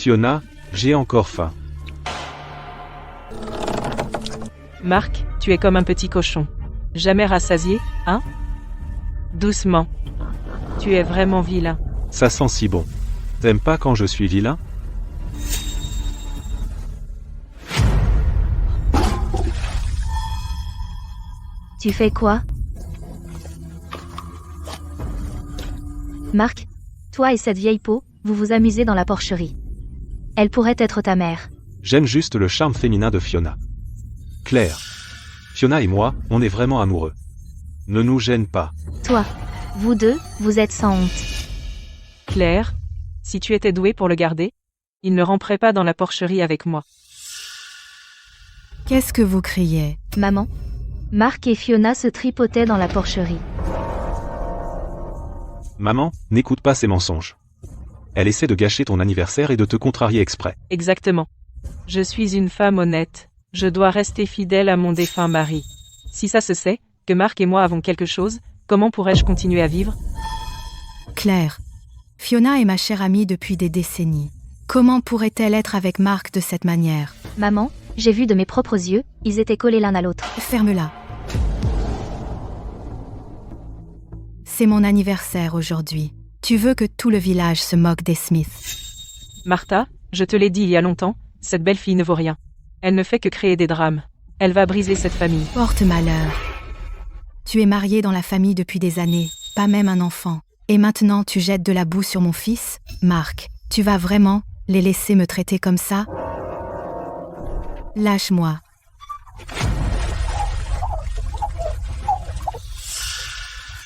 Fiona, j'ai encore faim. Marc, tu es comme un petit cochon. Jamais rassasié, hein? Doucement. Tu es vraiment vilain. Ça sent si bon. T'aimes pas quand je suis vilain? Tu fais quoi? Marc, toi et cette vieille peau, vous vous amusez dans la porcherie. Elle pourrait être ta mère. J'aime juste le charme féminin de Fiona. Claire. Fiona et moi, on est vraiment amoureux. Ne nous gêne pas. Toi, vous deux, vous êtes sans honte. Claire, si tu étais douée pour le garder, il ne ramperait pas dans la porcherie avec moi. Qu'est-ce que vous criez? Maman, Marc et Fiona se tripotaient dans la porcherie. Maman, n'écoute pas ces mensonges. Elle essaie de gâcher ton anniversaire et de te contrarier exprès. Exactement. Je suis une femme honnête. Je dois rester fidèle à mon défunt mari. Si ça se sait, que Marc et moi avons quelque chose, comment pourrais-je continuer à vivre? Claire. Fiona est ma chère amie depuis des décennies. Comment pourrait-elle être avec Marc de cette manière? Maman, j'ai vu de mes propres yeux, ils étaient collés l'un à l'autre. Ferme-la. C'est mon anniversaire aujourd'hui. Tu veux que tout le village se moque des Smiths. Martha, je te l'ai dit il y a longtemps, cette belle fille ne vaut rien. Elle ne fait que créer des drames. Elle va briser cette famille. Porte malheur. Tu es mariée dans la famille depuis des années, pas même un enfant. Et maintenant tu jettes de la boue sur mon fils? Marc, tu vas vraiment les laisser me traiter comme ça? Lâche-moi.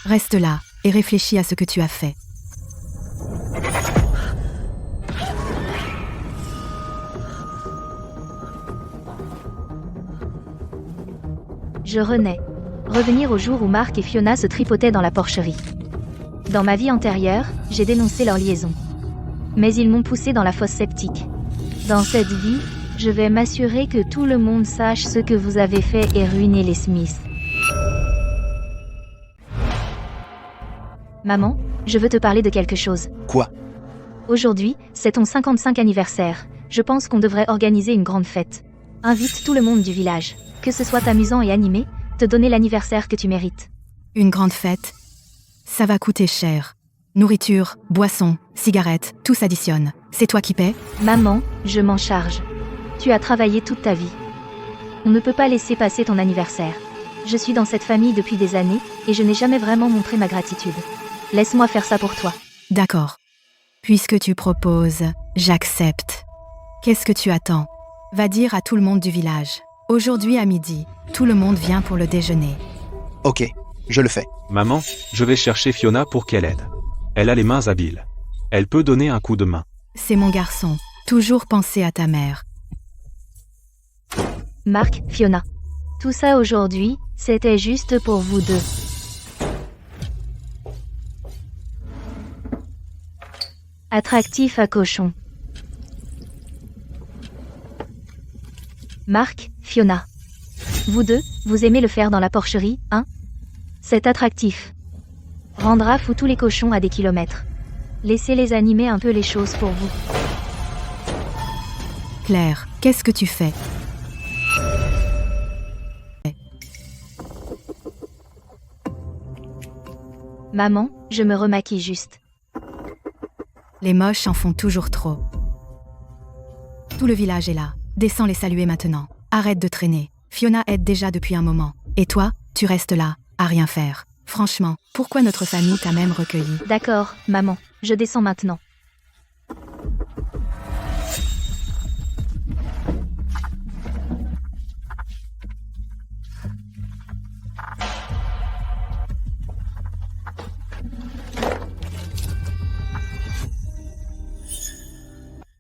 Reste là et réfléchis à ce que tu as fait. Je renais. Revenir au jour où Marc et Fiona se tripotaient dans la porcherie. Dans ma vie antérieure, j'ai dénoncé leur liaison. Mais ils m'ont poussé dans la fosse sceptique. Dans cette vie, je vais m'assurer que tout le monde sache ce que vous avez fait et ruiner les Smiths. Maman, je veux te parler de quelque chose. Quoi? Aujourd'hui, c'est ton 55e anniversaire. Je pense qu'on devrait organiser une grande fête. Invite tout le monde du village. Que ce soit amusant et animé, te donner l'anniversaire que tu mérites. Une grande fête? Ça va coûter cher. Nourriture, boissons, cigarettes, tout s'additionne. C'est toi qui paies? Maman, je m'en charge. Tu as travaillé toute ta vie. On ne peut pas laisser passer ton anniversaire. Je suis dans cette famille depuis des années, et je n'ai jamais vraiment montré ma gratitude. Laisse-moi faire ça pour toi. D'accord. Puisque tu proposes, j'accepte. Qu'est-ce que tu attends? Va dire à tout le monde du village. Aujourd'hui à midi, tout le monde vient pour le déjeuner. Ok, je le fais. Maman, je vais chercher Fiona pour qu'elle aide. Elle a les mains habiles. Elle peut donner un coup de main. C'est mon garçon. Toujours penser à ta mère. Marc, Fiona. Tout ça aujourd'hui, c'était juste pour vous deux. Attractif à cochon. Marc, Fiona. Vous deux, vous aimez le faire dans la porcherie, hein? C'est attractif. Rendra fou tous les cochons à des kilomètres. Laissez-les animer un peu les choses pour vous. Claire, qu'est-ce que tu fais? Maman, je me remaquille juste. Les moches en font toujours trop. Tout le village est là. Descends les saluer maintenant. Arrête de traîner. Fiona aide déjà depuis un moment. Et toi, tu restes là, à rien faire. Franchement, pourquoi notre famille t'a même recueilli? D'accord, maman, je descends maintenant.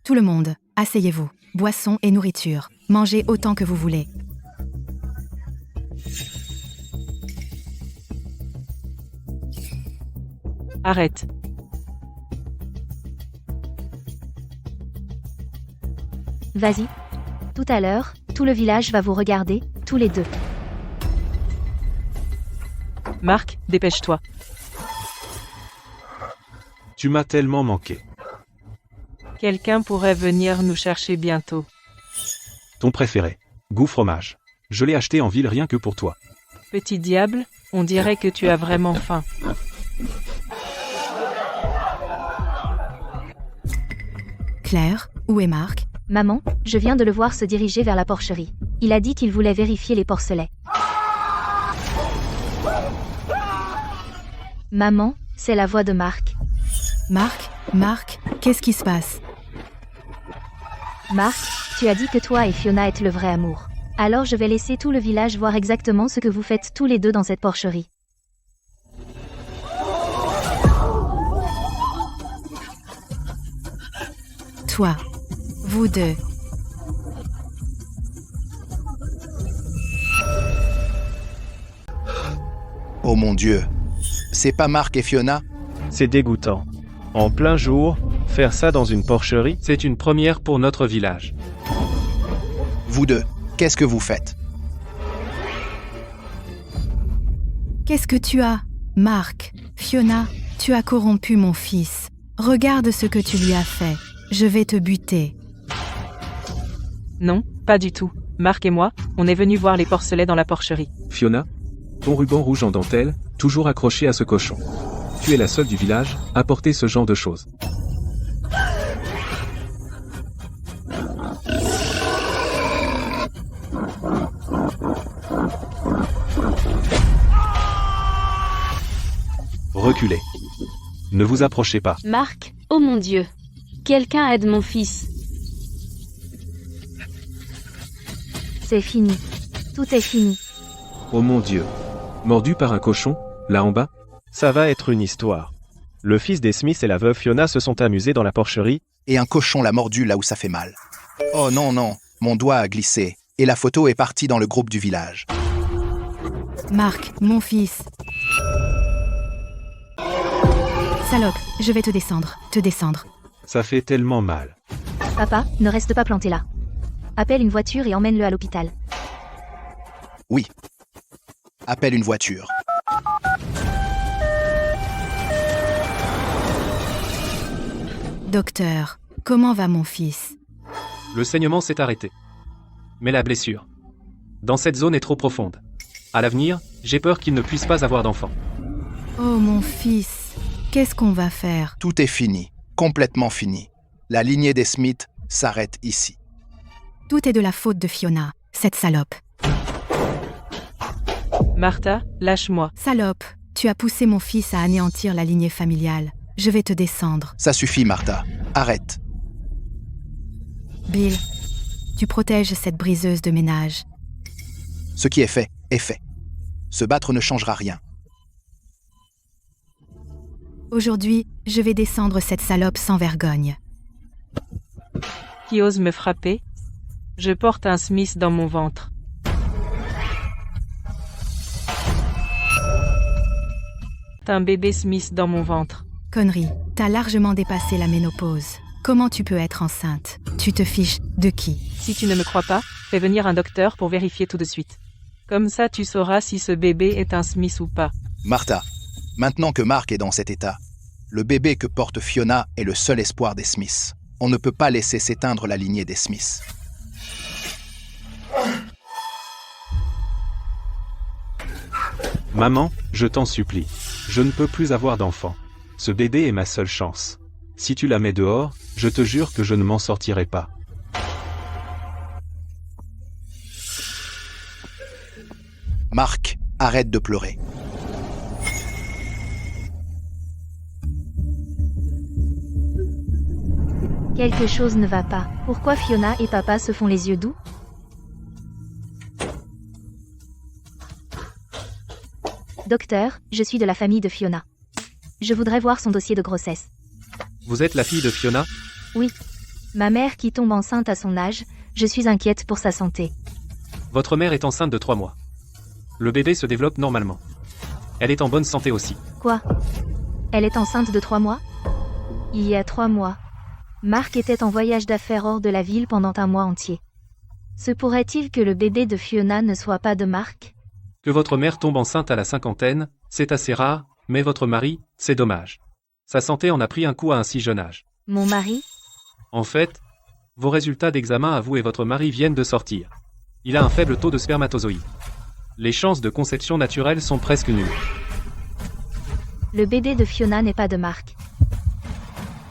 Tout le monde, asseyez-vous. Boissons et nourriture. Mangez autant que vous voulez. Arrête. Vas-y. Tout à l'heure, tout le village va vous regarder, tous les deux. Marc, dépêche-toi. Tu m'as tellement manqué. Quelqu'un pourrait venir nous chercher bientôt. Ton préféré. Goût fromage. Je l'ai acheté en ville rien que pour toi. Petit diable, on dirait que tu as vraiment faim. Claire, où est Marc? Maman, je viens de le voir se diriger vers la porcherie. Il a dit qu'il voulait vérifier les porcelets. Maman, c'est la voix de Marc. Marc, qu'est-ce qui se passe? Marc, tu as dit que toi et Fiona êtes le vrai amour. Alors je vais laisser tout le village voir exactement ce que vous faites tous les deux dans cette porcherie. Toi. Vous deux. Oh mon Dieu. C'est pas Marc et Fiona? C'est dégoûtant. En plein jour, faire ça dans une porcherie, c'est une première pour notre village. Vous deux, qu'est-ce que vous faites? Qu'est-ce que tu as? Marc, Fiona, tu as corrompu mon fils. Regarde ce que tu lui as fait. Je vais te buter. Non, pas du tout. Marc et moi, on est venus voir les porcelets dans la porcherie. Fiona, ton ruban rouge en dentelle, toujours accroché à ce cochon. Tu es la seule du village à porter ce genre de choses. Reculez. Ne vous approchez pas. Marc, oh mon Dieu. Quelqu'un aide mon fils. C'est fini. Tout est fini. Oh mon Dieu. Mordu par un cochon, là en bas? Ça va être une histoire. Le fils des Smith et la veuve Fiona se sont amusés dans la porcherie. Et un cochon l'a mordu là où ça fait mal. Oh non, non, mon doigt a glissé. Et la photo est partie dans le groupe du village. Marc, mon fils. Salope, je vais te descendre. Ça fait tellement mal. Papa, ne reste pas planté là. Appelle une voiture et emmène-le à l'hôpital. Oui. Appelle une voiture. Docteur, comment va mon fils? Le saignement s'est arrêté. Mais la blessure, dans cette zone est trop profonde. À l'avenir, j'ai peur qu'il ne puisse pas avoir d'enfant. Oh mon fils, qu'est-ce qu'on va faire? Tout est fini. Complètement fini. La lignée des Smith s'arrête ici. Tout est de la faute de Fiona, cette salope. Martha, lâche-moi. Salope, tu as poussé mon fils à anéantir la lignée familiale. Je vais te descendre. Ça suffit, Martha. Arrête. Bill, tu protèges cette briseuse de ménage. Ce qui est fait, est fait. Se battre ne changera rien. Aujourd'hui, je vais descendre cette salope sans vergogne. Qui ose me frapper? Je porte un Smith dans mon ventre. Un bébé Smith dans mon ventre. Connerie, t'as largement dépassé la ménopause. Comment tu peux être enceinte? Tu te fiches de qui? Si tu ne me crois pas, fais venir un docteur pour vérifier tout de suite. Comme ça tu sauras si ce bébé est un Smith ou pas. Martha, maintenant que Marc est dans cet état, le bébé que porte Fiona est le seul espoir des Smiths. On ne peut pas laisser s'éteindre la lignée des Smiths. Maman, je t'en supplie. Je ne peux plus avoir d'enfant. Ce bébé est ma seule chance. Si tu la mets dehors, je te jure que je ne m'en sortirai pas. Marc, arrête de pleurer. Quelque chose ne va pas. Pourquoi Fiona et papa se font les yeux doux? Docteur, je suis de la famille de Fiona. Je voudrais voir son dossier de grossesse. Vous êtes la fille de Fiona? Oui. Ma mère qui tombe enceinte à son âge, je suis inquiète pour sa santé. Votre mère est enceinte de 3 mois. Le bébé se développe normalement. Elle est en bonne santé aussi. Quoi? Elle est enceinte de 3 mois? Il y a 3 mois. Marc était en voyage d'affaires hors de la ville pendant un mois entier. Se pourrait-il que le bébé de Fiona ne soit pas de Marc? Que votre mère tombe enceinte à la cinquantaine, c'est assez rare, mais votre mari, c'est dommage. Sa santé en a pris un coup à un si jeune âge. Mon mari? En fait, vos résultats d'examen à vous et votre mari viennent de sortir. Il a un faible taux de spermatozoïdes. Les chances de conception naturelle sont presque nulles. Le bébé de Fiona n'est pas de Mark.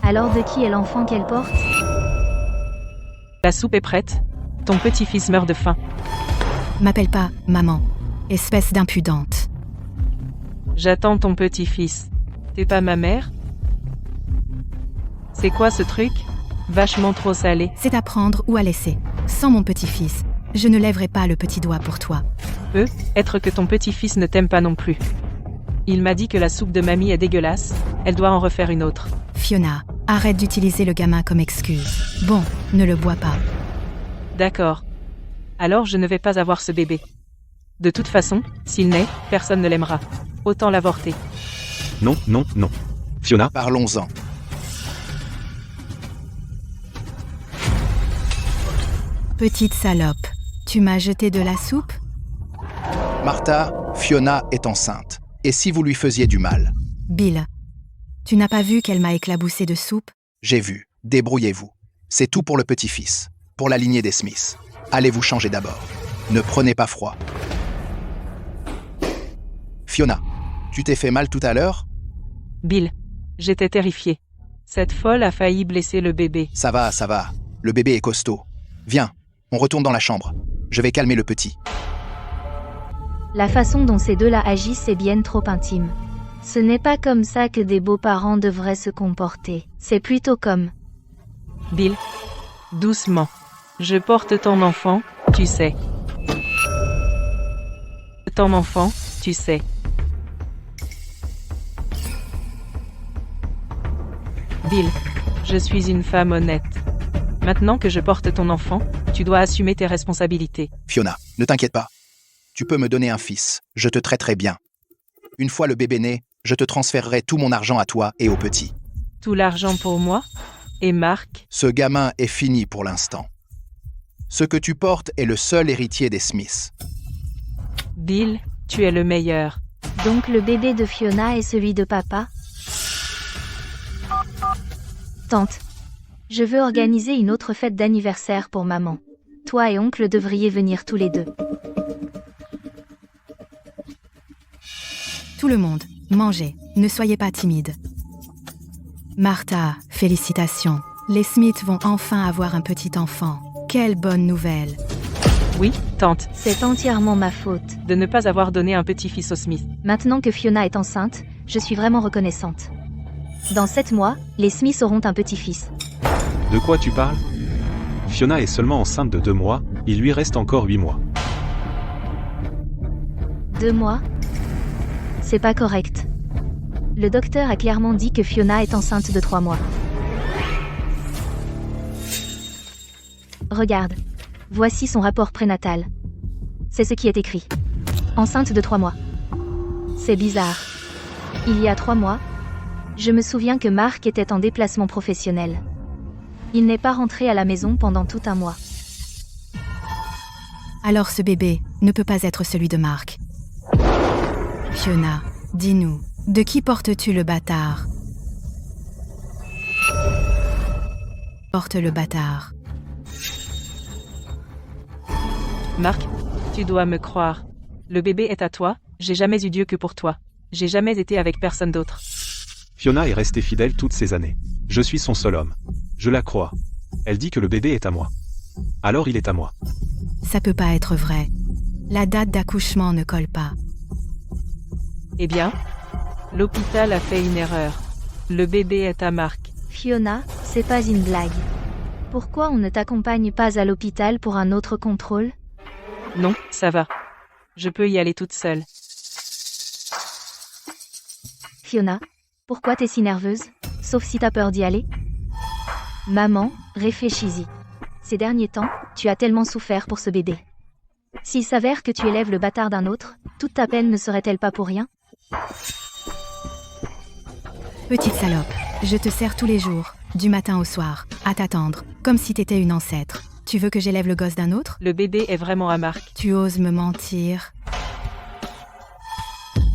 Alors de qui est l'enfant qu'elle porte? La soupe est prête. Ton petit-fils meurt de faim. M'appelle pas maman. Espèce d'impudente. J'attends ton petit-fils. T'es pas ma mère? C'est quoi ce truc? Vachement trop salé. C'est à prendre ou à laisser. Sans mon petit-fils, je ne lèverai pas le petit doigt pour toi. Peut être que ton petit-fils ne t'aime pas non plus. Il m'a dit que la soupe de mamie est dégueulasse, elle doit en refaire une autre. Fiona, arrête d'utiliser le gamin comme excuse. Bon, ne le bois pas. D'accord. Alors je ne vais pas avoir ce bébé. De toute façon, s'il naît, personne ne l'aimera. Autant l'avorter. Non, non, non. Fiona, Parlons-en. Petite salope, tu m'as jeté de la soupe? Martha, Fiona est enceinte. Et si vous lui faisiez du mal? Bill, tu n'as pas vu qu'elle m'a éclaboussé de soupe? J'ai vu. Débrouillez-vous. C'est tout pour le petit-fils. Pour la lignée des Smiths. Allez vous changer d'abord. Ne prenez pas froid. Fiona, tu t'es fait mal tout à l'heure? Bill, j'étais terrifiée. Cette folle a failli blesser le bébé. Ça va, ça va. Le bébé est costaud. Viens, on retourne dans la chambre. Je vais calmer le petit. La façon dont ces deux-là agissent est bien trop intime. Ce n'est pas comme ça que des beaux-parents devraient se comporter. C'est plutôt comme... Bill, doucement. Je porte ton enfant, tu sais. Ton enfant, tu sais. Bill, je suis une femme honnête. Maintenant que je porte ton enfant, tu dois assumer tes responsabilités. Fiona, ne t'inquiète pas. Tu peux me donner un fils. Je te traiterai bien. Une fois le bébé né, je te transférerai tout mon argent à toi et au petit. Tout l'argent pour moi? Et Mark? Ce gamin est fini pour l'instant. Ce que tu portes est le seul héritier des Smiths. Bill, tu es le meilleur. Donc le bébé de Fiona est celui de papa? Tante, je veux organiser une autre fête d'anniversaire pour maman. Toi et oncle devriez venir tous les deux. Tout le monde, mangez, ne soyez pas timide. Martha, félicitations. Les Smiths vont enfin avoir un petit enfant. Quelle bonne nouvelle. Oui, tante, C'est entièrement ma faute. de ne pas avoir donné un petit-fils au Smith. Maintenant que Fiona est enceinte, je suis vraiment reconnaissante. Dans 7 mois, les Smiths auront un petit-fils. de quoi tu parles? Fiona est seulement enceinte de 2 mois, il lui reste encore 8 mois. 2 mois? C'est pas correct. Le docteur a clairement dit que Fiona est enceinte de 3 mois. Regarde. Voici son rapport prénatal. C'est ce qui est écrit. Enceinte de 3 mois. C'est bizarre. Il y a 3 mois, je me souviens que Mark était en déplacement professionnel. Il n'est pas rentré à la maison pendant tout un mois. Alors ce bébé ne peut pas être celui de Mark. Fiona, dis-nous, de qui portes-tu le bâtard? Porte le bâtard. Mark, tu dois me croire. Le bébé est à toi, j'ai jamais eu Dieu que pour toi. J'ai jamais été avec personne d'autre. Fiona est restée fidèle toutes ces années. Je suis son seul homme. Je la crois. Elle dit que le bébé est à moi. Alors il est à moi. Ça peut pas être vrai. La date d'accouchement ne colle pas. Eh bien, l'hôpital a fait une erreur. Le bébé est à Mark. Fiona, c'est pas une blague. Pourquoi on ne t'accompagne pas à l'hôpital pour un autre contrôle? Non, ça va. Je peux y aller toute seule. Fiona, pourquoi t'es si nerveuse? Sauf si t'as peur d'y aller? Maman, réfléchis-y. Ces derniers temps, tu as tellement souffert pour ce bébé. S'il s'avère que tu élèves le bâtard d'un autre, toute ta peine ne serait-elle pas pour rien? Petite salope, je te sers tous les jours, du matin au soir, à t'attendre, comme si t'étais une ancêtre. Tu veux que j'élève le gosse d'un autre? Le bébé est vraiment à Mark. Tu oses me mentir?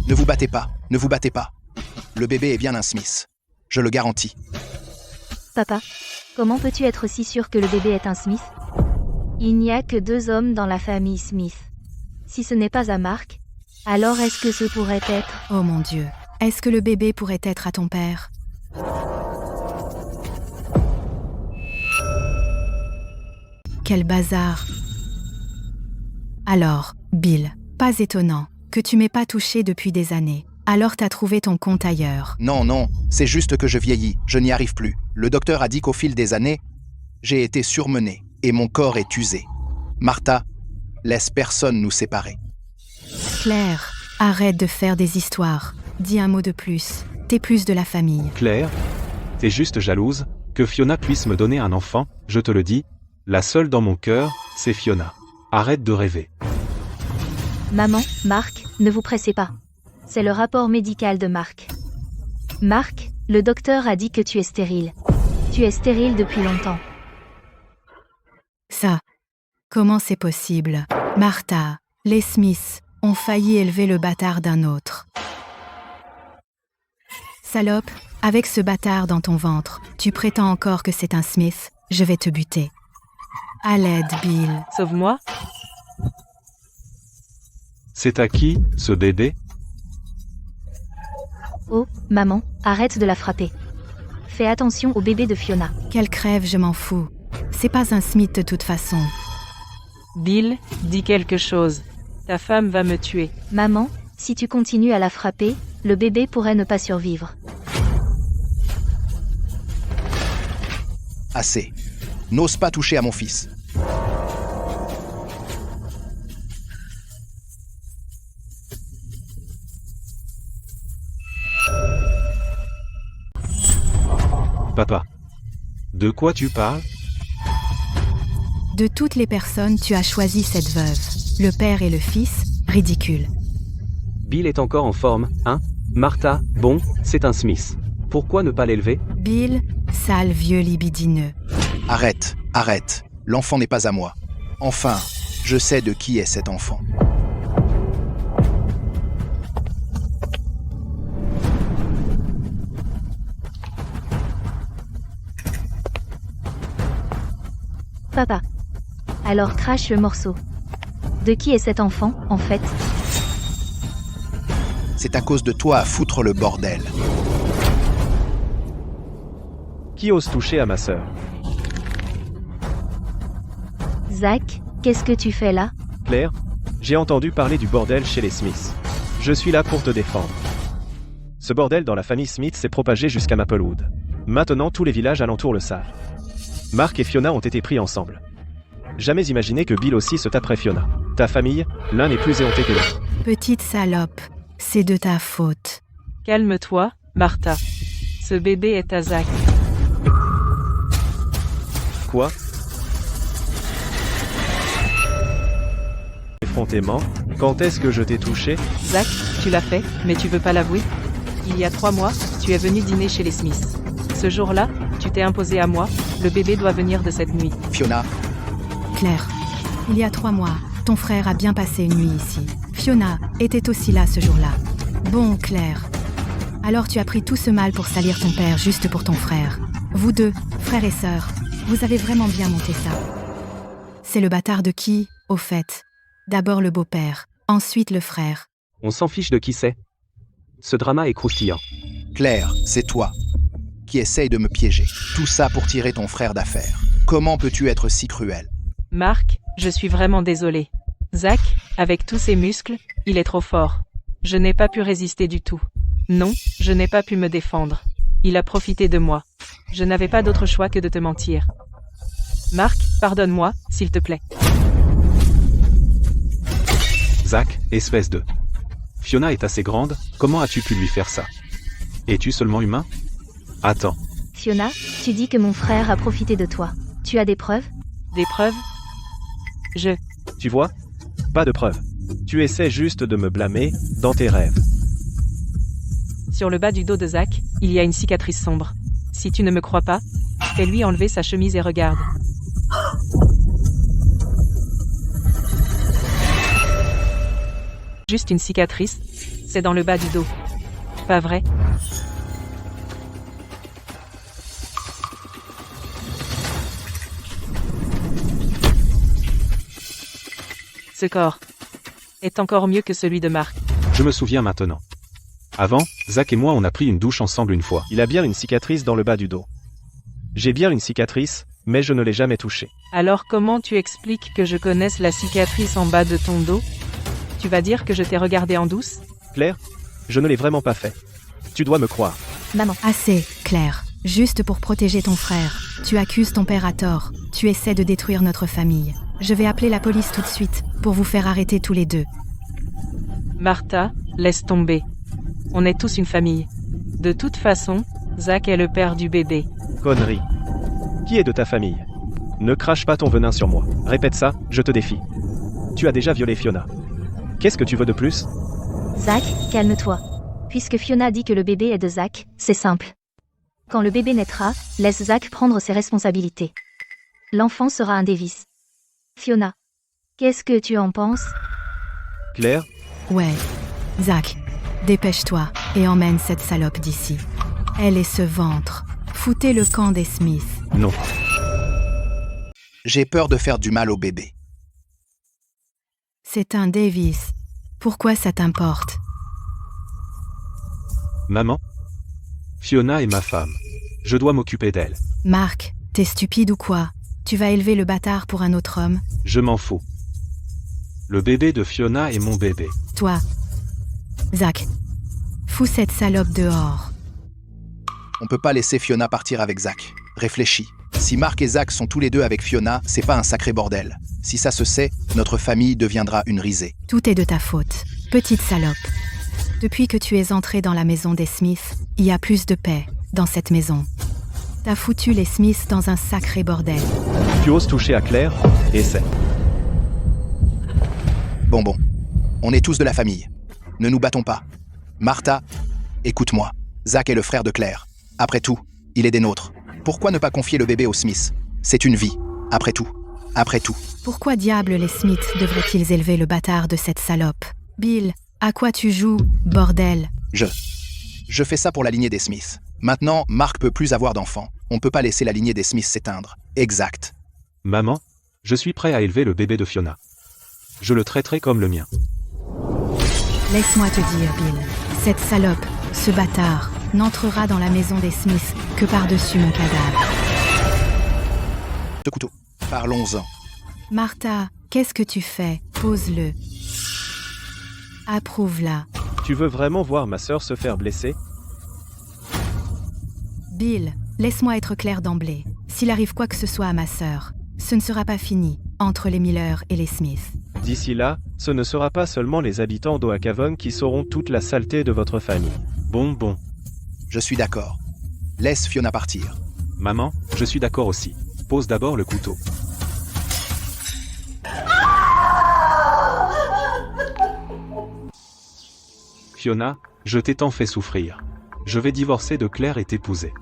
Ne vous battez pas, ne vous battez pas. Le bébé est bien un Smith. Je le garantis. Papa, Comment peux-tu être si sûr que le bébé est un Smith? Il n'y a que 2 hommes dans la famille Smith. Si ce n'est pas à Mark, alors est-ce que ce pourrait être... Oh mon Dieu. Est-ce que le bébé pourrait être à ton père? Quel bazar. Alors, Bill, pas étonnant que tu m'aies pas touché depuis des années. Alors t'as trouvé ton compte ailleurs. Non, c'est juste que je vieillis, je n'y arrive plus. Le docteur a dit qu'au fil des années, j'ai été surmené et mon corps est usé. Martha, laisse personne nous séparer. Claire, arrête de faire des histoires. Dis un mot de plus. T'es plus de la famille. Claire, t'es juste jalouse que Fiona puisse me donner un enfant, je te le dis. La seule dans mon cœur, c'est Fiona. Arrête de rêver. Maman, Mark, ne vous pressez pas. C'est le rapport médical de Mark. Mark, le docteur a dit que tu es stérile. Tu es stérile depuis longtemps. Ça, comment c'est possible? Martha, les Smiths ont failli élever le bâtard d'un autre. Salope, avec ce bâtard dans ton ventre, tu prétends encore que c'est un Smith? Je vais te buter. À l'aide, Bill. Sauve-moi. C'est à qui, ce bébé? Oh, maman, arrête de la frapper. Fais attention au bébé de Fiona. Qu'elle crève, je m'en fous. C'est pas un Smith de toute façon. Bill, dis quelque chose. Ta femme va me tuer. Maman, si tu continues à la frapper, le bébé pourrait ne pas survivre. Assez. N'ose pas toucher à mon fils. Papa. De quoi tu parles? De toutes les personnes, tu as choisi cette veuve. Le père et le fils, ridicule. Bill est encore en forme, hein? Martha, bon, c'est un Smith. Pourquoi ne pas l'élever? Bill, sale vieux libidineux. Arrête. L'enfant n'est pas à moi. Enfin, je sais de qui est cet enfant. Papa. Alors crache le morceau. De qui est cet enfant, en fait? C'est à cause de toi à foutre le bordel. Qui ose toucher à ma sœur? Zach, qu'est-ce que tu fais là? Claire, j'ai entendu parler du bordel chez les Smiths. Je suis là pour te défendre. Ce bordel dans la famille Smith s'est propagé jusqu'à Maplewood. Maintenant, tous les villages alentours le savent. Mark et Fiona ont été pris ensemble. Jamais imaginé que Bill aussi se taperait Fiona. Ta famille, l'un est plus éhonté que l'autre. Petite salope, c'est de ta faute. Calme-toi, Martha. Ce bébé est à Zach. Quoi? Effrontément, quand est-ce que je t'ai touché? Zach, tu l'as fait, mais tu veux pas l'avouer? Il y a 3 mois, tu es venu dîner chez les Smiths. Ce jour-là, tu t'es imposé à moi, le bébé doit venir de cette nuit. Fiona, Claire, il y a 3 mois, ton frère a bien passé une nuit ici. Fiona était aussi là ce jour-là. Bon, Claire. Alors tu as pris tout ce mal pour salir ton père juste pour ton frère. Vous deux, frères et sœurs, vous avez vraiment bien monté ça. C'est le bâtard de qui, au fait? D'abord le beau-père, ensuite le frère. On s'en fiche de qui c'est. Ce drama est croustillant. Claire, c'est toi qui essaye de me piéger. Tout ça pour tirer ton frère d'affaire. Comment peux-tu être si cruel? Mark, je suis vraiment désolée. Zach, avec tous ses muscles, il est trop fort. Je n'ai pas pu résister du tout. Non, je n'ai pas pu me défendre. Il a profité de moi. Je n'avais pas d'autre choix que de te mentir. Mark, pardonne-moi, s'il te plaît. Zach, espèce de... Fiona est assez grande, comment as-tu pu lui faire ça? Es-tu seulement humain? Attends. Fiona, tu dis que mon frère a profité de toi. Tu as des preuves? Des preuves? Tu vois? Pas de preuves. Tu essaies juste de me blâmer, dans tes rêves. Sur le bas du dos de Zach, il y a une cicatrice sombre. Si tu ne me crois pas, fais-lui enlever sa chemise et regarde. Juste une cicatrice, c'est dans le bas du dos. Pas vrai? Ce corps est encore mieux que celui de Marc. Je me souviens maintenant. Avant, Zach et moi on a pris une douche ensemble une fois. Il a bien une cicatrice dans le bas du dos. J'ai bien une cicatrice, mais je ne l'ai jamais touchée. Alors comment tu expliques que je connaisse la cicatrice en bas de ton dos? Tu vas dire que je t'ai regardé en douce? Claire, je ne l'ai vraiment pas fait. Tu dois me croire. Maman, Assez, Claire. Juste pour protéger ton frère. Tu accuses ton père à tort. Tu essaies de détruire notre famille. Je vais appeler la police tout de suite, pour vous faire arrêter tous les deux. Martha, laisse tomber. On est tous une famille. De toute façon, Zach est le père du bébé. Connerie. Qui est de ta famille? Ne crache pas ton venin sur moi. Répète ça, je te défie. Tu as déjà violé Fiona. Qu'est-ce que tu veux de plus? Zach, calme-toi. Puisque Fiona dit que le bébé est de Zach, c'est simple. Quand le bébé naîtra, laisse Zach prendre ses responsabilités. L'enfant sera un Davis. Fiona, qu'est-ce que tu en penses? Claire, Ouais. Zach, dépêche-toi et emmène cette salope d'ici. Elle et ce ventre. Foutez le camp des Smith. Non. J'ai peur de faire du mal au bébé. C'est un Davis. Pourquoi ça t'importe? Maman? Fiona est ma femme. Je dois m'occuper d'elle. Marc, t'es stupide ou quoi? Tu vas élever le bâtard pour un autre homme? Je m'en fous. Le bébé de Fiona est mon bébé. Toi. Zach, fous cette salope dehors. On peut pas laisser Fiona partir avec Zach. Réfléchis. Si Marc et Zach sont tous les deux avec Fiona, c'est pas un sacré bordel. Si ça se sait, notre famille deviendra une risée. Tout est de ta faute, petite salope. Depuis que tu es entrée dans la maison des Smiths, il y a plus de paix dans cette maison. T'as foutu les Smiths dans un sacré bordel. tu oses toucher à Claire? Essaie. Bon. On est tous de la famille. Ne nous battons pas. Martha, écoute-moi. Zach est le frère de Claire. Après tout, il est des nôtres. Pourquoi ne pas confier le bébé aux Smiths? C'est une vie. Après tout. Pourquoi diable les Smiths devraient-ils élever le bâtard de cette salope? Bill, à quoi tu joues, bordel? Je fais ça pour la lignée des Smiths. Maintenant, Marc peut plus avoir d'enfants. On peut pas laisser la lignée des Smiths s'éteindre. Exact. Maman, je suis prêt à élever le bébé de Fiona. Je le traiterai comme le mien. Laisse-moi te dire, Bill, cette salope, ce bâtard, n'entrera dans la maison des Smiths que par-dessus mon cadavre. Ce couteau. Parlons-en. Martha, qu'est-ce que tu fais? Pose-le. Approuve-la. Tu veux vraiment voir ma sœur se faire blesser? Bill, laisse-moi être clair d'emblée. S'il arrive quoi que ce soit à ma sœur, ce ne sera pas fini entre les Miller et les Smith. D'ici là, ce ne sera pas seulement les habitants d'Oakavon qui sauront toute la saleté de votre famille. Bon. Je suis d'accord. Laisse Fiona partir. Maman, je suis d'accord aussi. Pose d'abord le couteau. Fiona, je t'ai tant fait souffrir. Je vais divorcer de Claire et t'épouser.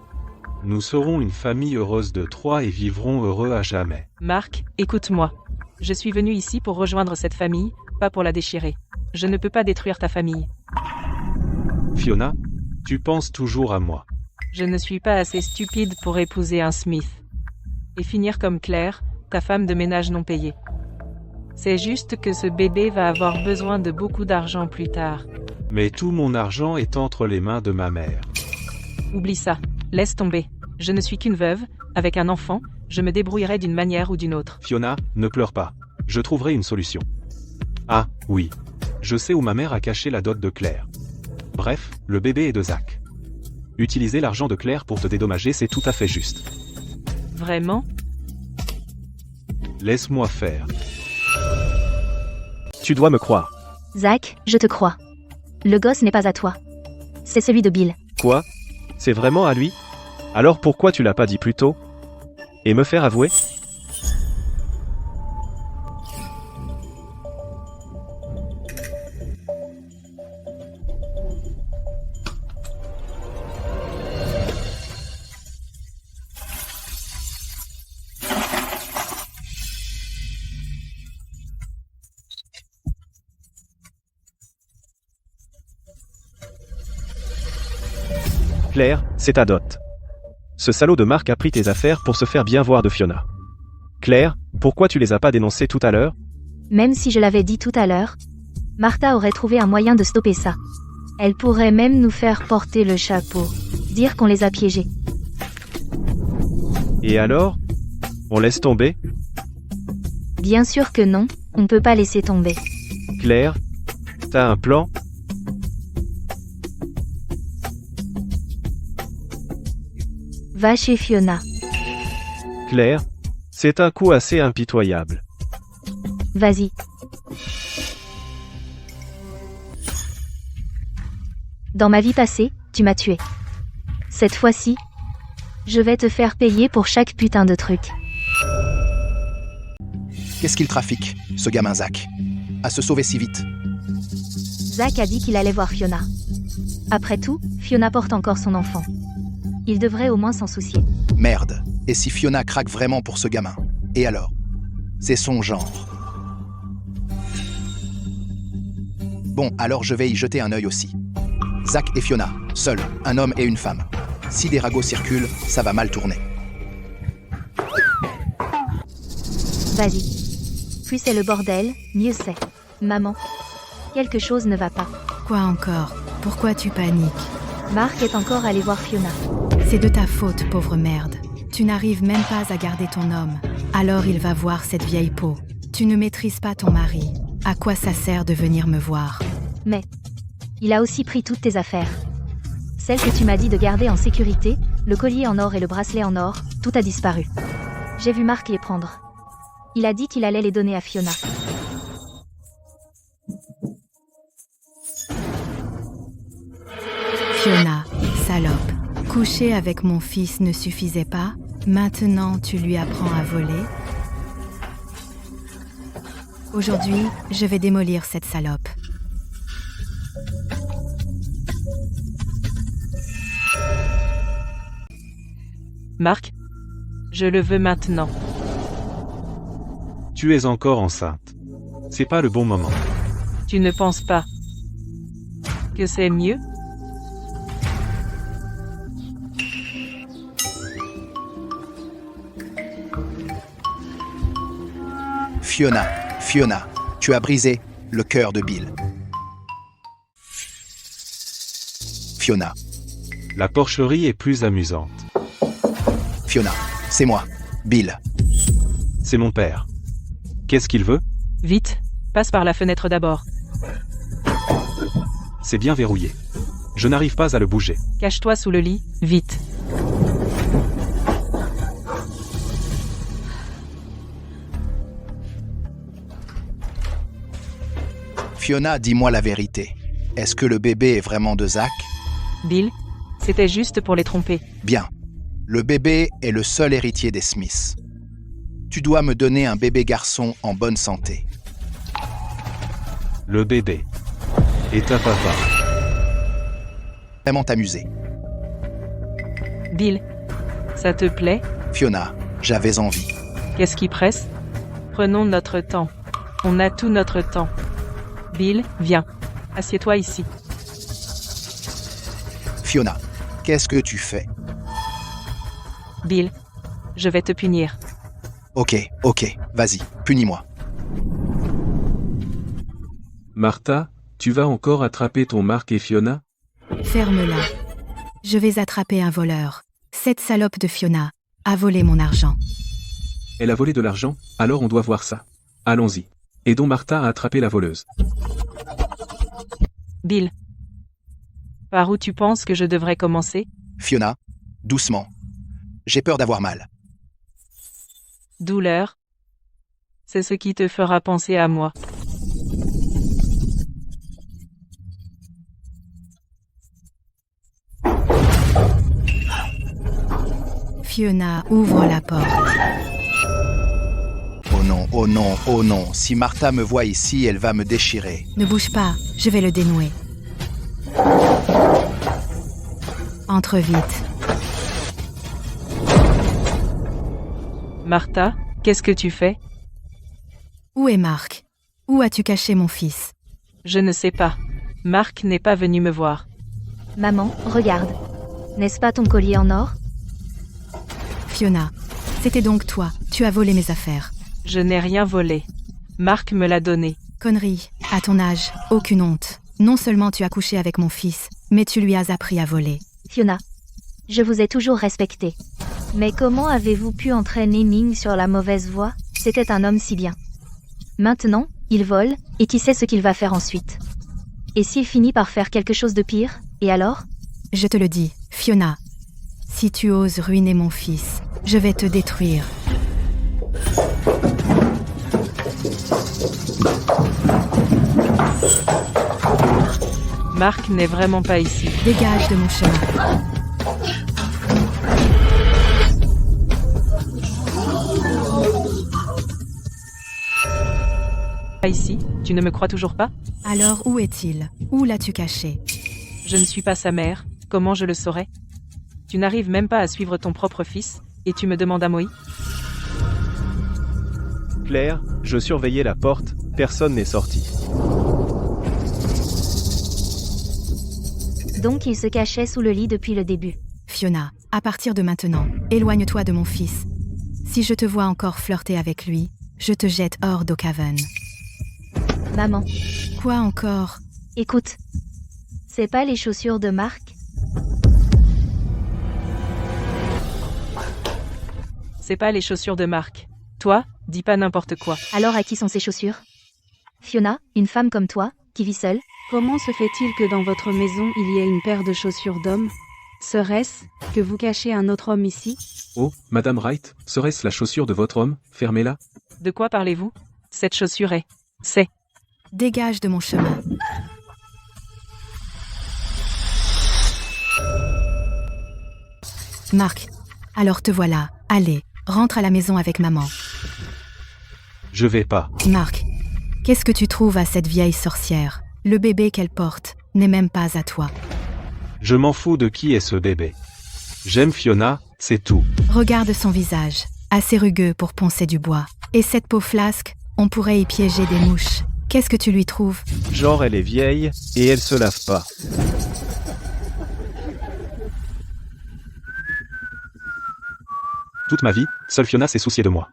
Nous serons une famille heureuse de trois et vivrons heureux à jamais. Marc, écoute-moi. Je suis venu ici pour rejoindre cette famille, pas pour la déchirer. Je ne peux pas détruire ta famille. Fiona, tu penses toujours à moi. Je ne suis pas assez stupide pour épouser un Smith. Et finir comme Claire, ta femme de ménage non payée. C'est juste que ce bébé va avoir besoin de beaucoup d'argent plus tard. Mais tout mon argent est entre les mains de ma mère. Oublie ça, laisse tomber. Je ne suis qu'une veuve, avec un enfant, je me débrouillerai d'une manière ou d'une autre. Fiona, ne pleure pas. Je trouverai une solution. Ah, oui. Je sais où ma mère a caché la dot de Claire. Bref, le bébé est de Zach. Utiliser l'argent de Claire pour te dédommager, c'est tout à fait juste. Vraiment? Laisse-moi faire. Tu dois me croire. Zach, je te crois. Le gosse n'est pas à toi. C'est celui de Bill. Quoi? C'est vraiment à lui? Alors pourquoi tu l'as pas dit plus tôt? Et me faire avouer? Claire, c'est ta dot. Ce salaud de Marc a pris tes affaires pour se faire bien voir de Fiona. Claire, pourquoi tu les as pas dénoncées tout à l'heure? Même si je l'avais dit tout à l'heure, Martha aurait trouvé un moyen de stopper ça. Elle pourrait même nous faire porter le chapeau. Dire qu'on les a piégés. Et alors? On laisse tomber? Bien sûr que non, on peut pas laisser tomber. Claire? T'as un plan? Va chez Fiona. Claire? C'est un coup assez impitoyable. Vas-y. Dans ma vie passée, tu m'as tué. Cette fois-ci, je vais te faire payer pour chaque putain de truc. Qu'est-ce qu'il trafique, ce gamin Zach? À se sauver si vite. Zach a dit qu'il allait voir Fiona. Après tout, Fiona porte encore son enfant. Il devrait au moins s'en soucier. Merde. Et si Fiona craque vraiment pour ce gamin? Et alors? C'est son genre. Bon, alors je vais y jeter un œil aussi. Zach et Fiona, seuls, un homme et une femme. Si des ragots circulent, ça va mal tourner. Vas-y. Plus c'est le bordel, mieux c'est. Maman, quelque chose ne va pas. Quoi encore? Pourquoi tu paniques? Mark est encore allé voir Fiona. C'est de ta faute, pauvre merde. Tu n'arrives même pas à garder ton homme. Alors il va voir cette vieille peau. Tu ne maîtrises pas ton mari. À quoi ça sert de venir me voir? Mais il a aussi pris toutes tes affaires. Celles que tu m'as dit de garder en sécurité, le collier en or et le bracelet en or, tout a disparu. J'ai vu Mark les prendre. Il a dit qu'il allait les donner à Fiona. Fiona, salope. Coucher avec mon fils ne suffisait pas? Maintenant, tu lui apprends à voler? Aujourd'hui, je vais démolir cette salope. Mark, je le veux maintenant. Tu es encore enceinte. C'est pas le bon moment. Tu ne penses pas que c'est mieux? Fiona, tu as brisé le cœur de Bill. Fiona, La porcherie est plus amusante. Fiona, c'est moi, Bill. C'est mon père. Qu'est-ce qu'il veut? Vite, passe par la fenêtre d'abord. C'est bien verrouillé. Je n'arrive pas à le bouger. Cache-toi sous le lit, vite. Fiona, dis-moi la vérité. Est-ce que le bébé est vraiment de Zach? Bill, c'était juste pour les tromper. Bien. Le bébé est le seul héritier des Smiths. Tu dois me donner un bébé garçon en bonne santé. Le bébé. Et ta papa. Vraiment t'amuser. Bill, ça te plaît? Fiona, j'avais envie. Qu'est-ce qui presse? Prenons notre temps. On a tout notre temps. Bill, viens. Assieds-toi ici. Fiona, qu'est-ce que tu fais? Bill, je vais te punir. Ok, vas-y, punis-moi. Martha, tu vas encore attraper ton Mark et Fiona? Ferme-la. Je vais attraper un voleur. Cette salope de Fiona a volé mon argent. Elle a volé de l'argent, alors on doit voir ça. Allons-y. Aidons Martha à attraper la voleuse. Bill, par où tu penses que je devrais commencer? Fiona, doucement. J'ai peur d'avoir mal. Douleur. C'est ce qui te fera penser à moi. Fiona, ouvre la porte. Oh non. Si Martha me voit ici, elle va me déchirer. Ne bouge pas, je vais le dénouer. Entre vite. Martha, qu'est-ce que tu fais? Où est Mark? Où as-tu caché mon fils? Je ne sais pas. Mark n'est pas venu me voir. Maman, regarde. N'est-ce pas ton collier en or? Fiona, c'était donc toi, tu as volé mes affaires. Je n'ai rien volé. Marc me l'a donné. Connerie, à ton âge, aucune honte. Non seulement tu as couché avec mon fils, mais tu lui as appris à voler. Fiona, je vous ai toujours respecté. Mais comment avez-vous pu entraîner Ming sur la mauvaise voie? C'était un homme si bien. Maintenant, il vole, et qui sait ce qu'il va faire ensuite? Et s'il finit par faire quelque chose de pire, et alors? Je te le dis, Fiona. Si tu oses ruiner mon fils, je vais te détruire. Marc n'est vraiment pas ici. Dégage de mon chemin. Pas ici? Tu ne me crois toujours pas? Alors où est-il? Où l'as-tu caché? Je ne suis pas sa mère, comment je le saurais? Tu n'arrives même pas à suivre ton propre fils, et tu me demandes à Moï? Claire, je surveillais la porte, personne n'est sorti. Donc il se cachait sous le lit depuis le début. Fiona, à partir de maintenant, éloigne-toi de mon fils. Si je te vois encore flirter avec lui, je te jette hors d'Oakhaven. Maman, Quoi encore? écoute. C'est pas les chaussures de Marc? C'est pas les chaussures de Marc. Toi, dis pas n'importe quoi. Alors à qui sont ces chaussures? Fiona, une femme comme toi, qui vit seule? Comment se fait-il que dans votre maison il y ait une paire de chaussures d'homme? Serait-ce que vous cachez un autre homme ici? Oh, Madame Wright, serait-ce la chaussure de votre homme? Fermez-la. De quoi parlez-vous? Cette chaussure est... C'est... Dégage de mon chemin. Marc, alors te voilà. Allez, rentre à la maison avec maman. Je vais pas. Marc, qu'est-ce que tu trouves à cette vieille sorcière? Le bébé qu'elle porte n'est même pas à toi. Je m'en fous de qui est ce bébé. J'aime Fiona, c'est tout. Regarde son visage, assez rugueux pour poncer du bois. Et cette peau flasque, on pourrait y piéger des mouches. Qu'est-ce que tu lui trouves? Genre elle est vieille, et elle se lave pas. Toute ma vie, seule Fiona s'est souciée de moi.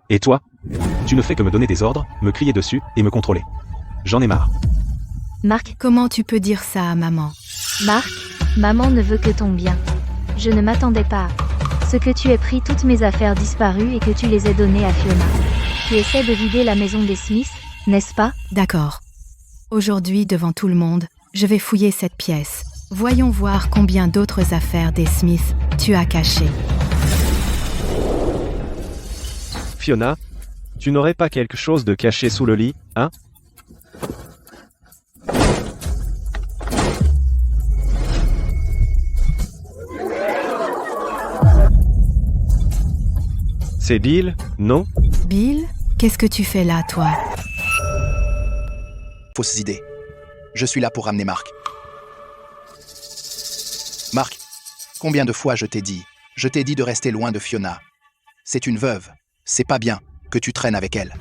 Et toi? Tu ne fais que me donner des ordres, me crier dessus, et me contrôler. J'en ai marre. Marc, Comment tu peux dire ça à maman? Marc, maman ne veut que ton bien. Je ne m'attendais pas à ce que tu aies pris toutes mes affaires disparues et que tu les aies données à Fiona. Tu essaies de vider la maison des Smiths, n'est-ce pas? D'accord. Aujourd'hui, devant tout le monde, je vais fouiller cette pièce. Voyons voir combien d'autres affaires des Smiths tu as cachées. Fiona, tu n'aurais pas quelque chose de caché sous le lit, hein? C'est Bill, non? Bill, qu'est-ce que tu fais là, toi? Fausses idées. Je suis là pour ramener Marc. Marc, combien de fois je t'ai dit de rester loin de Fiona. C'est une veuve. C'est pas bien que tu traînes avec elle.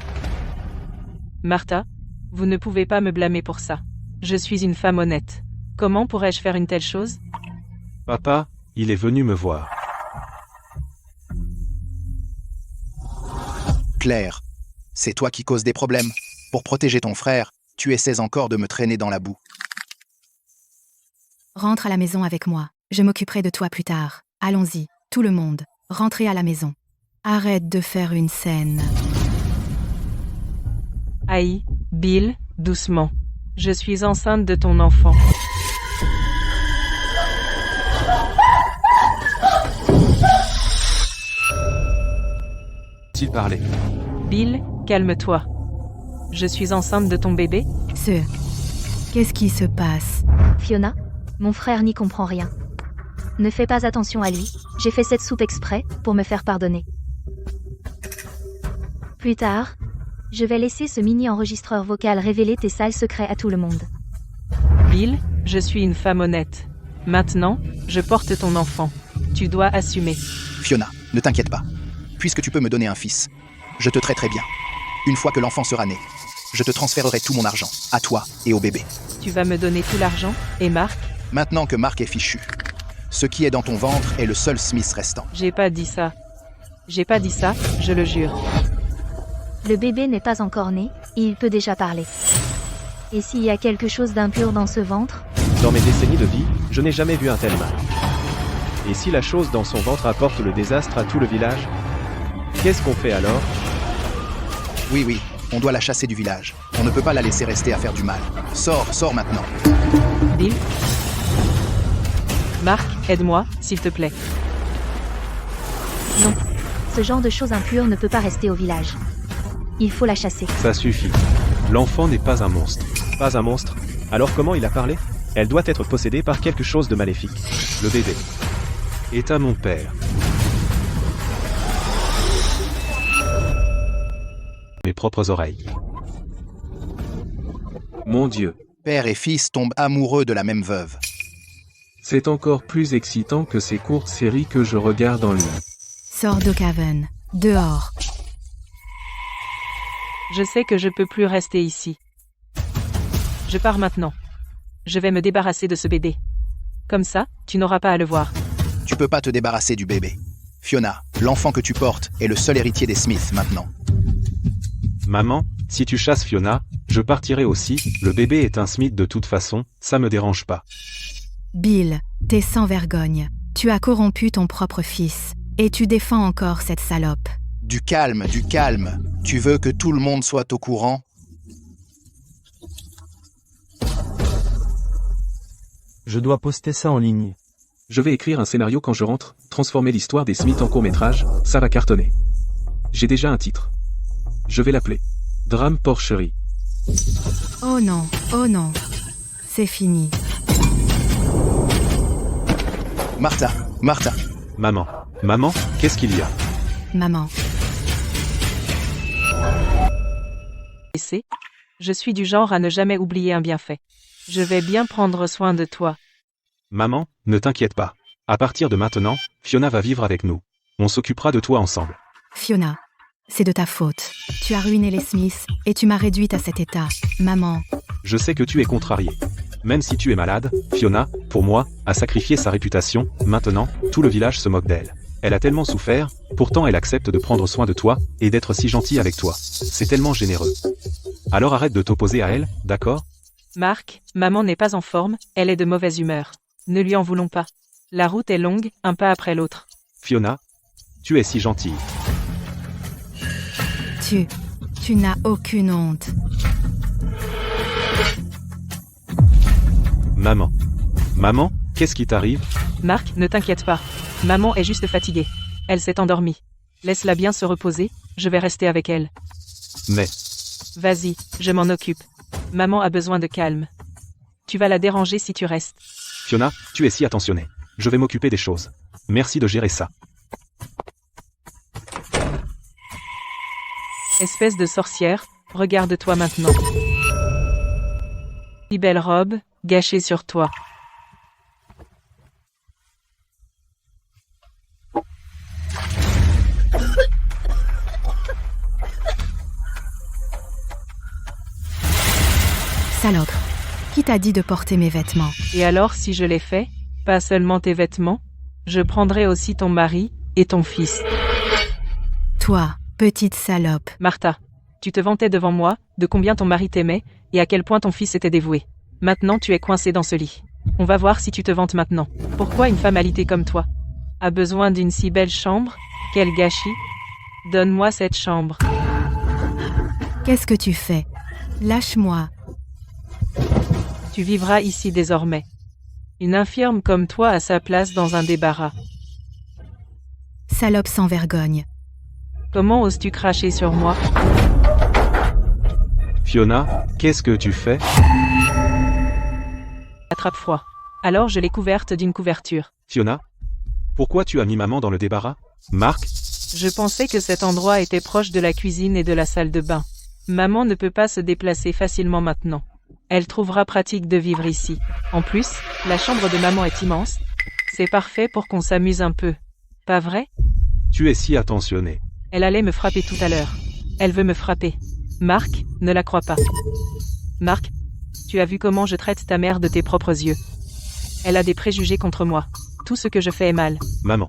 Martha, vous ne pouvez pas me blâmer pour ça. Je suis une femme honnête. Comment pourrais-je faire une telle chose? Papa, il est venu me voir. Claire, c'est toi qui causes des problèmes. Pour protéger ton frère, tu essaies encore de me traîner dans la boue. Rentre à la maison avec moi. Je m'occuperai de toi plus tard. Allons-y, tout le monde. Rentrez à la maison. Arrête de faire une scène. Aïe, Bill, doucement. Je suis enceinte de ton enfant. S'il parlait. Bill, calme-toi. Je suis enceinte de ton bébé? Qu'est-ce qui se passe? Fiona, mon frère n'y comprend rien. Ne fais pas attention à lui, j'ai fait cette soupe exprès pour me faire pardonner. Plus tard, je vais laisser ce mini-enregistreur vocal révéler tes sales secrets à tout le monde. Bill, je suis une femme honnête. Maintenant, je porte ton enfant. Tu dois assumer. Fiona, ne t'inquiète pas. Puisque tu peux me donner un fils, je te traiterai bien. Une fois que l'enfant sera né, je te transférerai tout mon argent, à toi et au bébé. Tu vas me donner tout l'argent? Et Marc? Maintenant que Marc est fichu, ce qui est dans ton ventre est le seul Smith restant. J'ai pas dit ça. J'ai pas dit ça, je le jure. Le bébé n'est pas encore né, Il peut déjà parler. Et s'il y a quelque chose d'impur dans ce ventre? Dans mes décennies de vie, je n'ai jamais vu un tel mal. Et si la chose dans son ventre apporte le désastre à tout le village? Qu'est-ce qu'on fait alors? Oui, on doit la chasser du village. On ne peut pas la laisser rester à faire du mal. Sors maintenant. Bill? Marc, aide-moi, s'il te plaît. Non. Ce genre de choses impures ne peut pas rester au village. Il faut la chasser. Ça suffit. L'enfant n'est pas un monstre. Pas un monstre? Alors comment il a parlé? Elle doit être possédée par quelque chose de maléfique. Le bébé est à mon père. Mes propres oreilles. Mon Dieu, Père et fils tombent amoureux de la même veuve. c'est encore plus excitant que ces courtes séries que je regarde en ligne. Sors d'Oakhaven. Dehors. Je sais que je peux plus rester ici. Je pars maintenant. Je vais me débarrasser de ce bébé. Comme ça, tu n'auras pas à le voir. Tu peux pas te débarrasser du bébé. Fiona, l'enfant que tu portes est le seul héritier des Smith maintenant. Maman, si tu chasses Fiona, je partirai aussi, le bébé est un Smith de toute façon, ça me dérange pas. Bill, t'es sans vergogne. Tu as corrompu ton propre fils. Et tu défends encore cette salope. Du calme. Tu veux que tout le monde soit au courant? Je dois poster ça en ligne. Je vais écrire un scénario quand je rentre, transformer l'histoire des Smith en court-métrage, ça va cartonner. J'ai déjà un titre. Je vais l'appeler Drame Porcherie. Oh non. C'est fini. Martha. Maman, qu'est-ce qu'il y a? Maman. Laissez. Je suis du genre à ne jamais oublier un bienfait. Je vais bien prendre soin de toi. Maman, ne t'inquiète pas. À partir de maintenant, Fiona va vivre avec nous. On s'occupera de toi ensemble. Fiona, c'est de ta faute. Tu as ruiné les Smiths et tu m'as réduite à cet état. Maman. Je sais que tu es contrarié. Même si tu es malade, Fiona, pour moi, a sacrifié sa réputation, maintenant, tout le village se moque d'elle. Elle a tellement souffert, pourtant elle accepte de prendre soin de toi, et d'être si gentille avec toi. C'est tellement généreux. Alors arrête de t'opposer à elle, d'accord? Marc, maman n'est pas en forme, elle est de mauvaise humeur. Ne lui en voulons pas. La route est longue, un pas après l'autre. Fiona, tu es si gentille. Tu n'as aucune honte. Maman, qu'est-ce qui t'arrive? Marc, ne t'inquiète pas. Maman est juste fatiguée. Elle s'est endormie. Laisse-la bien se reposer, je vais rester avec elle. Mais, Vas-y, je m'en occupe. Maman a besoin de calme. Tu vas la déranger si tu restes. Fiona, tu es si attentionnée. Je vais m'occuper des choses. Merci de gérer ça. Espèce de sorcière, regarde-toi maintenant. Si belle robe, gâchée sur toi. Salope. Qui t'a dit de porter mes vêtements? Et alors si je l'ai fait, pas seulement tes vêtements, je prendrai aussi ton mari, et ton fils. Toi, petite salope. Martha, tu te vantais devant moi, de combien ton mari t'aimait, et à quel point ton fils était dévoué. Maintenant tu es coincé dans ce lit. On va voir si tu te vantes maintenant. Pourquoi une famalité comme toi a besoin d'une si belle chambre? Quel gâchis! Donne-moi cette chambre. Qu'est-ce que tu fais? Lâche-moi. Tu vivras ici désormais. Une infirme comme toi a sa place dans un débarras. Salope sans vergogne. Comment oses-tu cracher sur moi? Fiona, qu'est-ce que tu fais? Attrape froid. Alors je l'ai couverte d'une couverture. Fiona? Pourquoi tu as mis maman dans le débarras? Marc? Je pensais que cet endroit était proche de la cuisine et de la salle de bain. Maman ne peut pas se déplacer facilement maintenant. Elle trouvera pratique de vivre ici. En plus, la chambre de maman est immense. C'est parfait pour qu'on s'amuse un peu. Pas vrai? Tu es si attentionné. Elle allait me frapper tout à l'heure. Elle veut me frapper. Marc, ne la crois pas. Marc, tu as vu comment je traite ta mère de tes propres yeux. Elle a des préjugés contre moi. Tout ce que je fais est mal. Maman.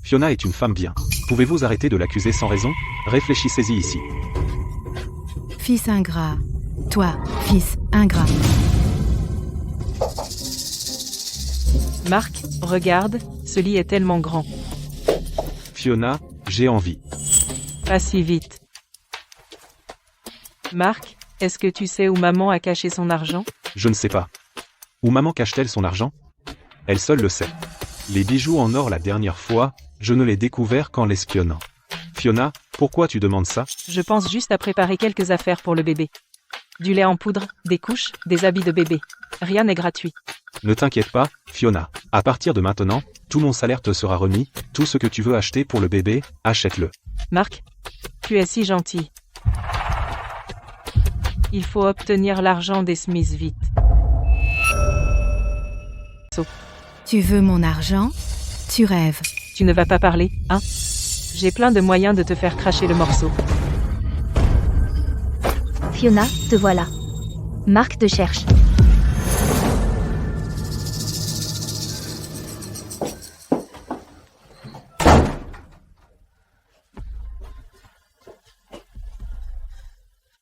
Fiona est une femme bien. Pouvez-vous arrêter de l'accuser sans raison? Réfléchissez-y ici. Fils ingrat. Toi, fils ingrat. Marc, regarde, ce lit est tellement grand. Fiona, j'ai envie. Pas si vite. Marc, est-ce que tu sais où maman a caché son argent? Je ne sais pas. Où maman cache-t-elle son argent? Elle seule le sait. Les bijoux en or la dernière fois, je ne les découvert qu'en l'espionnant. Fiona, pourquoi tu demandes ça? Je pense juste à préparer quelques affaires pour le bébé. Du lait en poudre, des couches, des habits de bébé. Rien n'est gratuit. Ne t'inquiète pas, Fiona. À partir de maintenant, tout mon salaire te sera remis. Tout ce que tu veux acheter pour le bébé, achète-le. Marc, tu es si gentil. Il faut obtenir l'argent des Smiths vite. Tu veux mon argent? Tu rêves. Tu ne vas pas parler, hein? J'ai plein de moyens de te faire cracher le morceau. Fiona, te voilà. Marc te cherche.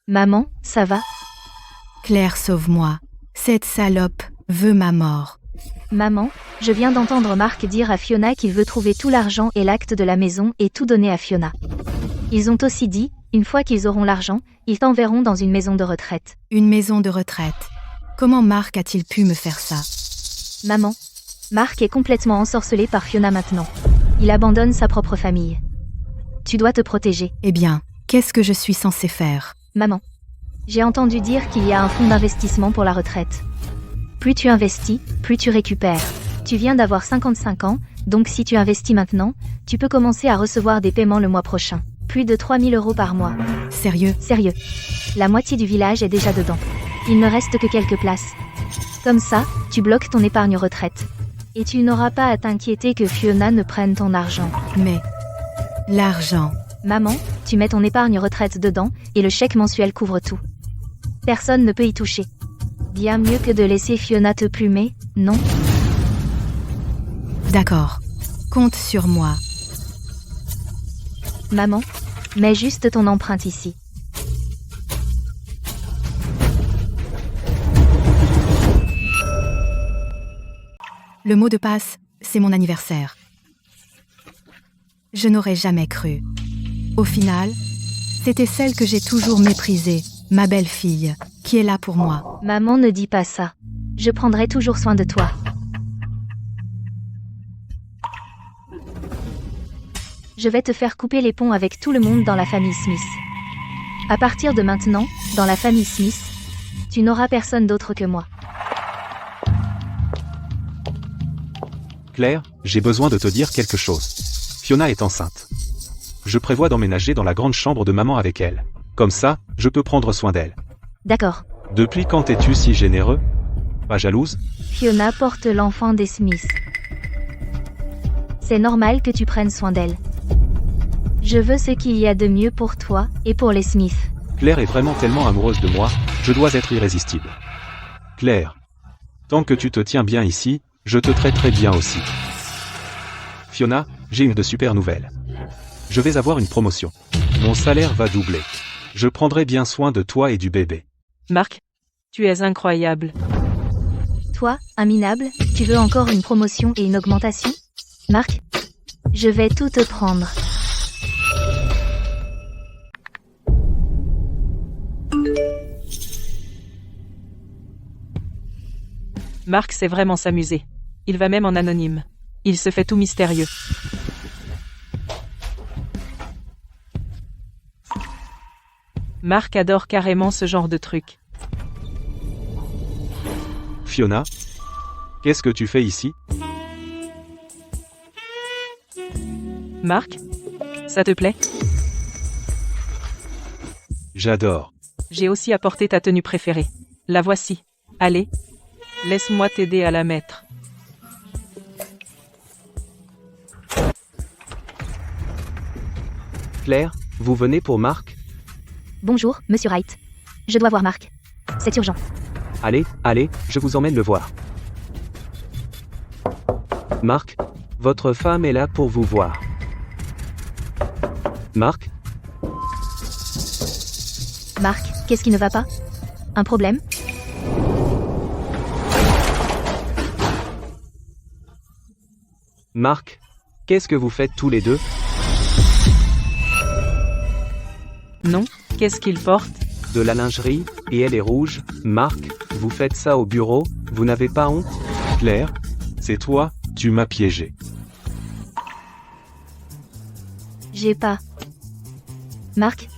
Maman, ça va? Claire, sauve-moi. Cette salope veut ma mort. Maman, je viens d'entendre Marc dire à Fiona qu'il veut trouver tout l'argent et l'acte de la maison et tout donner à Fiona. Ils ont aussi dit, une fois qu'ils auront l'argent, ils t'enverront dans une maison de retraite. Une maison de retraite. Comment Marc a-t-il pu me faire ça? Maman, Marc est complètement ensorcelé par Fiona maintenant. Il abandonne sa propre famille. Tu dois te protéger. Eh bien, qu'est-ce que je suis censée faire? Maman, j'ai entendu dire qu'il y a un fonds d'investissement pour la retraite. Plus tu investis, plus tu récupères. Tu viens d'avoir 55 ans, donc si tu investis maintenant, tu peux commencer à recevoir des paiements le mois prochain. Plus de 3 000 € par mois. Sérieux? Sérieux. La moitié du village est déjà dedans. Il ne reste que quelques places. Comme ça, tu bloques ton épargne retraite. Et tu n'auras pas à t'inquiéter que Fiona ne prenne ton argent. Mais l'argent. Maman, tu mets ton épargne retraite dedans, et le chèque mensuel couvre tout. Personne ne peut y toucher. Bien mieux que de laisser Fiona te plumer, non? D'accord. Compte sur moi. Maman, mets juste ton empreinte ici. Le mot de passe, c'est mon anniversaire. Je n'aurais jamais cru. Au final, c'était celle que j'ai toujours méprisée, ma belle-fille, qui est là pour moi. Maman, ne dis pas ça. Je prendrai toujours soin de toi. Je vais te faire couper les ponts avec tout le monde dans la famille Smith. À partir de maintenant, dans la famille Smith, tu n'auras personne d'autre que moi. Claire, j'ai besoin de te dire quelque chose. Fiona est enceinte. Je prévois d'emménager dans la grande chambre de maman avec elle. Comme ça, je peux prendre soin d'elle. D'accord. Depuis quand es-tu si généreux? Pas jalouse? Fiona porte l'enfant des Smiths. C'est normal que tu prennes soin d'elle. Je veux ce qu'il y a de mieux pour toi et pour les Smiths. Claire est vraiment tellement amoureuse de moi, je dois être irrésistible. Claire, tant que tu te tiens bien ici, je te traiterai bien aussi. Fiona, j'ai une de super nouvelles. Je vais avoir une promotion. Mon salaire va doubler. Je prendrai bien soin de toi et du bébé. Marc, tu es incroyable. Toi, un minable, tu veux encore une promotion et une augmentation? Marc, je vais tout te prendre. Marc sait vraiment s'amuser. Il va même en anonyme. Il se fait tout mystérieux. Marc adore carrément ce genre de truc. Fiona, qu'est-ce que tu fais ici? Marc, ça te plaît? J'adore. J'ai aussi apporté ta tenue préférée. La voici. Allez, laisse-moi t'aider à la mettre. Claire, vous venez pour Marc? Bonjour, Monsieur Wright. Je dois voir Marc. C'est urgent. Allez, je vous emmène le voir. Marc, votre femme est là pour vous voir. Marc, qu'est-ce qui ne va pas? Un problème? Marc, qu'est-ce que vous faites tous les deux? Non, qu'est-ce qu'il porte? De la lingerie, et elle est rouge. Marc, vous faites ça au bureau, vous n'avez pas honte? Claire, c'est toi, tu m'as piégé. J'ai pas. Marc?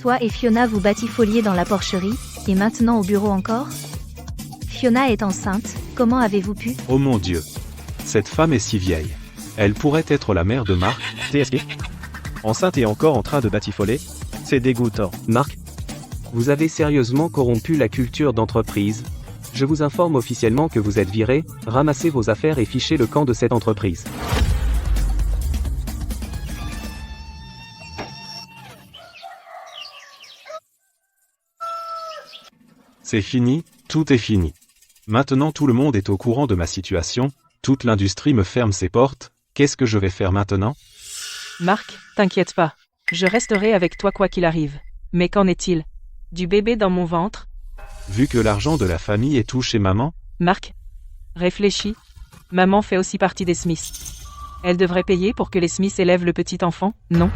Toi et Fiona vous batifoliez dans la porcherie, et maintenant au bureau encore? Fiona est enceinte, comment avez-vous pu? Oh mon Dieu. Cette femme est si vieille. Elle pourrait être la mère de Marc. TSK. Enceinte et encore en train de batifoler? C'est dégoûtant. Marc, vous avez sérieusement corrompu la culture d'entreprise. Je vous informe officiellement que vous êtes viré, ramassez vos affaires et fichez le camp de cette entreprise. C'est fini, tout est fini. Maintenant tout le monde est au courant de ma situation, toute l'industrie me ferme ses portes, qu'est-ce que je vais faire maintenant? Marc, t'inquiète pas. Je resterai avec toi quoi qu'il arrive. Mais qu'en est-il? Du bébé dans mon ventre? Vu que l'argent de la famille est tout chez maman? Marc, réfléchis. Maman fait aussi partie des Smiths. Elle devrait payer pour que les Smiths élèvent le petit enfant, non?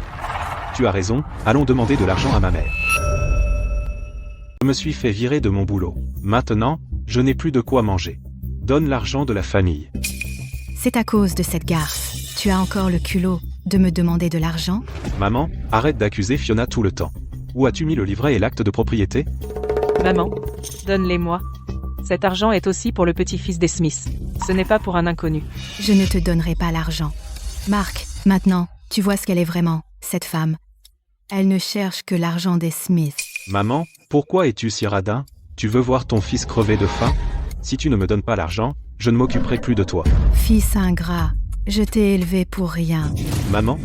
Tu as raison, allons demander de l'argent à ma mère. Je me suis fait virer de mon boulot. Maintenant, je n'ai plus de quoi manger. Donne l'argent de la famille. C'est à cause de cette gaffe. Tu as encore le culot de me demander de l'argent? Maman, arrête d'accuser Fiona tout le temps. Où as-tu mis le livret et l'acte de propriété? Maman, donne-les-moi. Cet argent est aussi pour le petit-fils des Smiths. Ce n'est pas pour un inconnu. Je ne te donnerai pas l'argent. Marc, maintenant, tu vois ce qu'elle est vraiment, cette femme. Elle ne cherche que l'argent des Smiths. Maman, pourquoi es-tu si radin? Tu veux voir ton fils crever de faim? Si tu ne me donnes pas l'argent, je ne m'occuperai plus de toi. Fils ingrat, je t'ai élevé pour rien. Maman,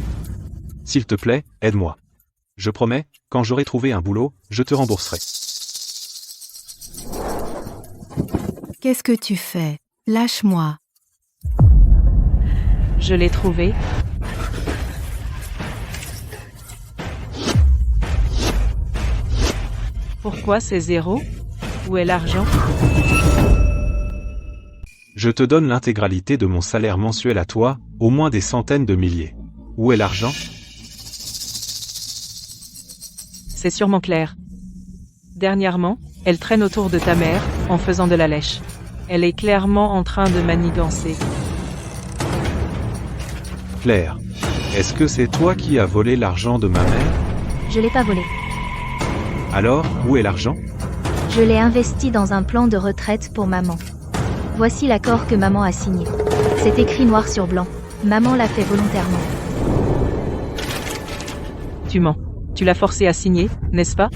s'il te plaît, aide-moi. Je promets, quand j'aurai trouvé un boulot, je te rembourserai. Qu'est-ce que tu fais? Lâche-moi. Je l'ai trouvé. Pourquoi c'est zéro? Où est l'argent? Je te donne l'intégralité de mon salaire mensuel à toi, au moins des centaines de milliers. Où est l'argent? C'est sûrement Claire. Dernièrement, elle traîne autour de ta mère, en faisant de la lèche. Elle est clairement en train de manigancer. Claire, est-ce que c'est toi qui as volé l'argent de ma mère? Je l'ai pas volé. Alors, où est l'argent? Je l'ai investi dans un plan de retraite pour maman. Voici l'accord que maman a signé. C'est écrit noir sur blanc. Maman l'a fait volontairement. Tu mens. Tu l'as forcé à signer, n'est-ce pas?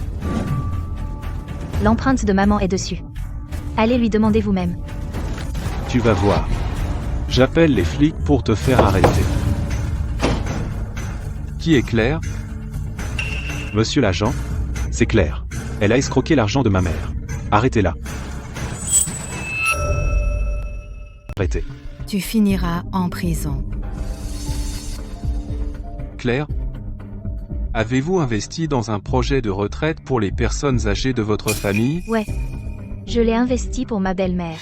L'empreinte de maman est dessus. Allez lui demander vous-même. Tu vas voir. J'appelle les flics pour te faire arrêter. Qui est Claire? Monsieur l'agent, c'est Claire. Elle a escroqué l'argent de ma mère. Arrêtez-la. Arrêtez. Tu finiras en prison. Claire, avez-vous investi dans un projet de retraite pour les personnes âgées de votre famille? Ouais. Je l'ai investi pour ma belle-mère.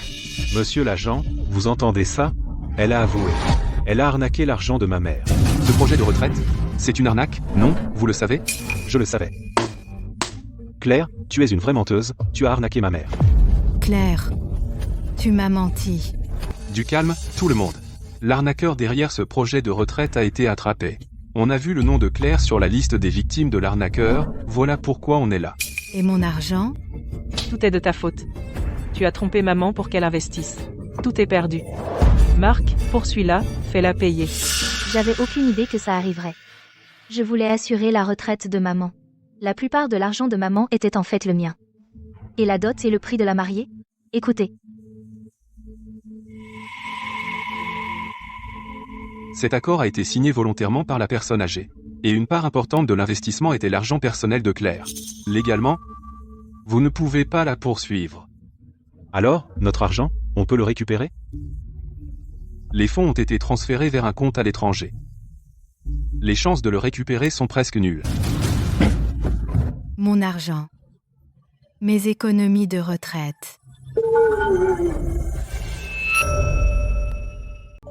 Monsieur l'agent, vous entendez ça? Elle a avoué. Elle a arnaqué l'argent de ma mère. Ce projet de retraite, c'est une arnaque, non? Vous le savez? Je le savais. Claire, tu es une vraie menteuse, tu as arnaqué ma mère. Claire, tu m'as menti. Du calme, tout le monde. L'arnaqueur derrière ce projet de retraite a été attrapé. On a vu le nom de Claire sur la liste des victimes de l'arnaqueur, voilà pourquoi on est là. Et mon argent? Tout est de ta faute. Tu as trompé maman pour qu'elle investisse. Tout est perdu. Marc, poursuis-la, fais-la payer. J'avais aucune idée que ça arriverait. Je voulais assurer la retraite de maman. La plupart de l'argent de maman était en fait le mien. Et la dot et le prix de la mariée? Écoutez. Cet accord a été signé volontairement par la personne âgée. Et une part importante de l'investissement était l'argent personnel de Claire. Légalement, vous ne pouvez pas la poursuivre. Alors, notre argent, on peut le récupérer? Les fonds ont été transférés vers un compte à l'étranger. Les chances de le récupérer sont presque nulles. Mon argent. Mes économies de retraite.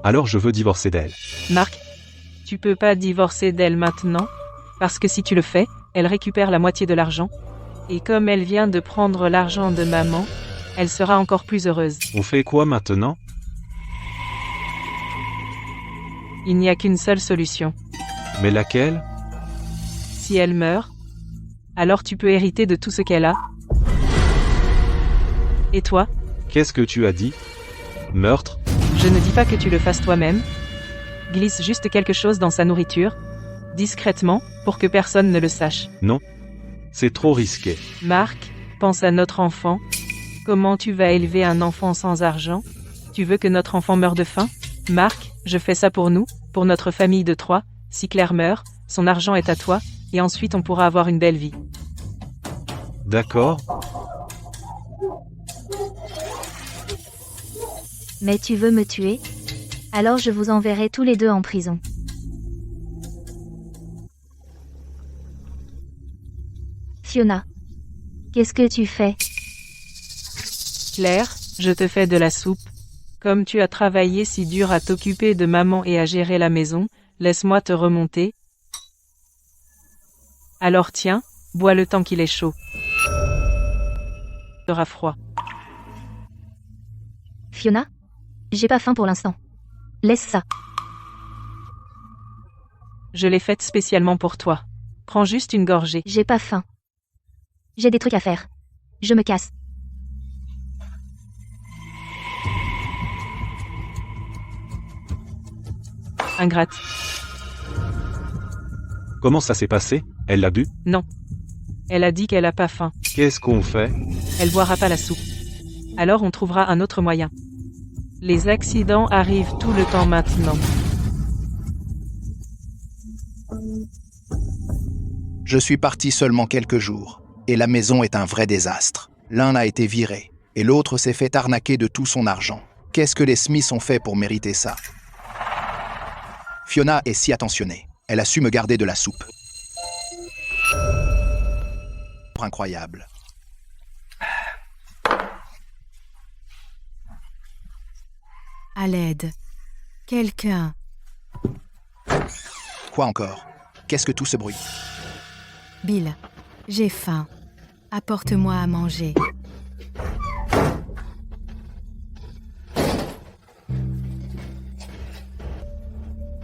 Alors je veux divorcer d'elle. Marc, tu peux pas divorcer d'elle maintenant, parce que si tu le fais, elle récupère la moitié de l'argent. Et comme elle vient de prendre l'argent de maman, elle sera encore plus heureuse. On fait quoi maintenant? Il n'y a qu'une seule solution. Mais laquelle? Si elle meurt, alors tu peux hériter de tout ce qu'elle a. Et toi? Qu'est-ce que tu as dit? Meurtre? Je ne dis pas que tu le fasses toi-même. Glisse juste quelque chose dans sa nourriture, discrètement, pour que personne ne le sache. Non. C'est trop risqué. Marc, pense à notre enfant. Comment tu vas élever un enfant sans argent? Tu veux que notre enfant meure de faim? Marc, je fais ça pour nous, pour notre famille de 3. Si Claire meurt, son argent est à toi, et ensuite on pourra avoir une belle vie. D'accord. Mais tu veux me tuer? Alors je vous enverrai tous les deux en prison. Fiona. Qu'est-ce que tu fais? Claire, je te fais de la soupe. Comme tu as travaillé si dur à t'occuper de maman et à gérer la maison, laisse-moi te remonter. Alors tiens, bois le temps qu'il est chaud. Il sera froid. Fiona? J'ai pas faim pour l'instant. Laisse ça. Je l'ai faite spécialement pour toi. Prends juste une gorgée. J'ai pas faim. J'ai des trucs à faire. Je me casse. Ingrate. Comment ça s'est passé? Elle l'a bu? Non. Elle a dit qu'elle a pas faim. Qu'est-ce qu'on fait? Elle boira pas la soupe. Alors on trouvera un autre moyen. Les accidents arrivent tout le temps maintenant. Je suis parti seulement quelques jours, et la maison est un vrai désastre. L'un a été viré, et l'autre s'est fait arnaquer de tout son argent. Qu'est-ce que les Smiths ont fait pour mériter ça? Fiona est si attentionnée. Elle a su me garder de la soupe. Incroyable. À l'aide. Quelqu'un. Quoi encore? Qu'est-ce que tout ce bruit? Bill, j'ai faim. Apporte-moi à manger.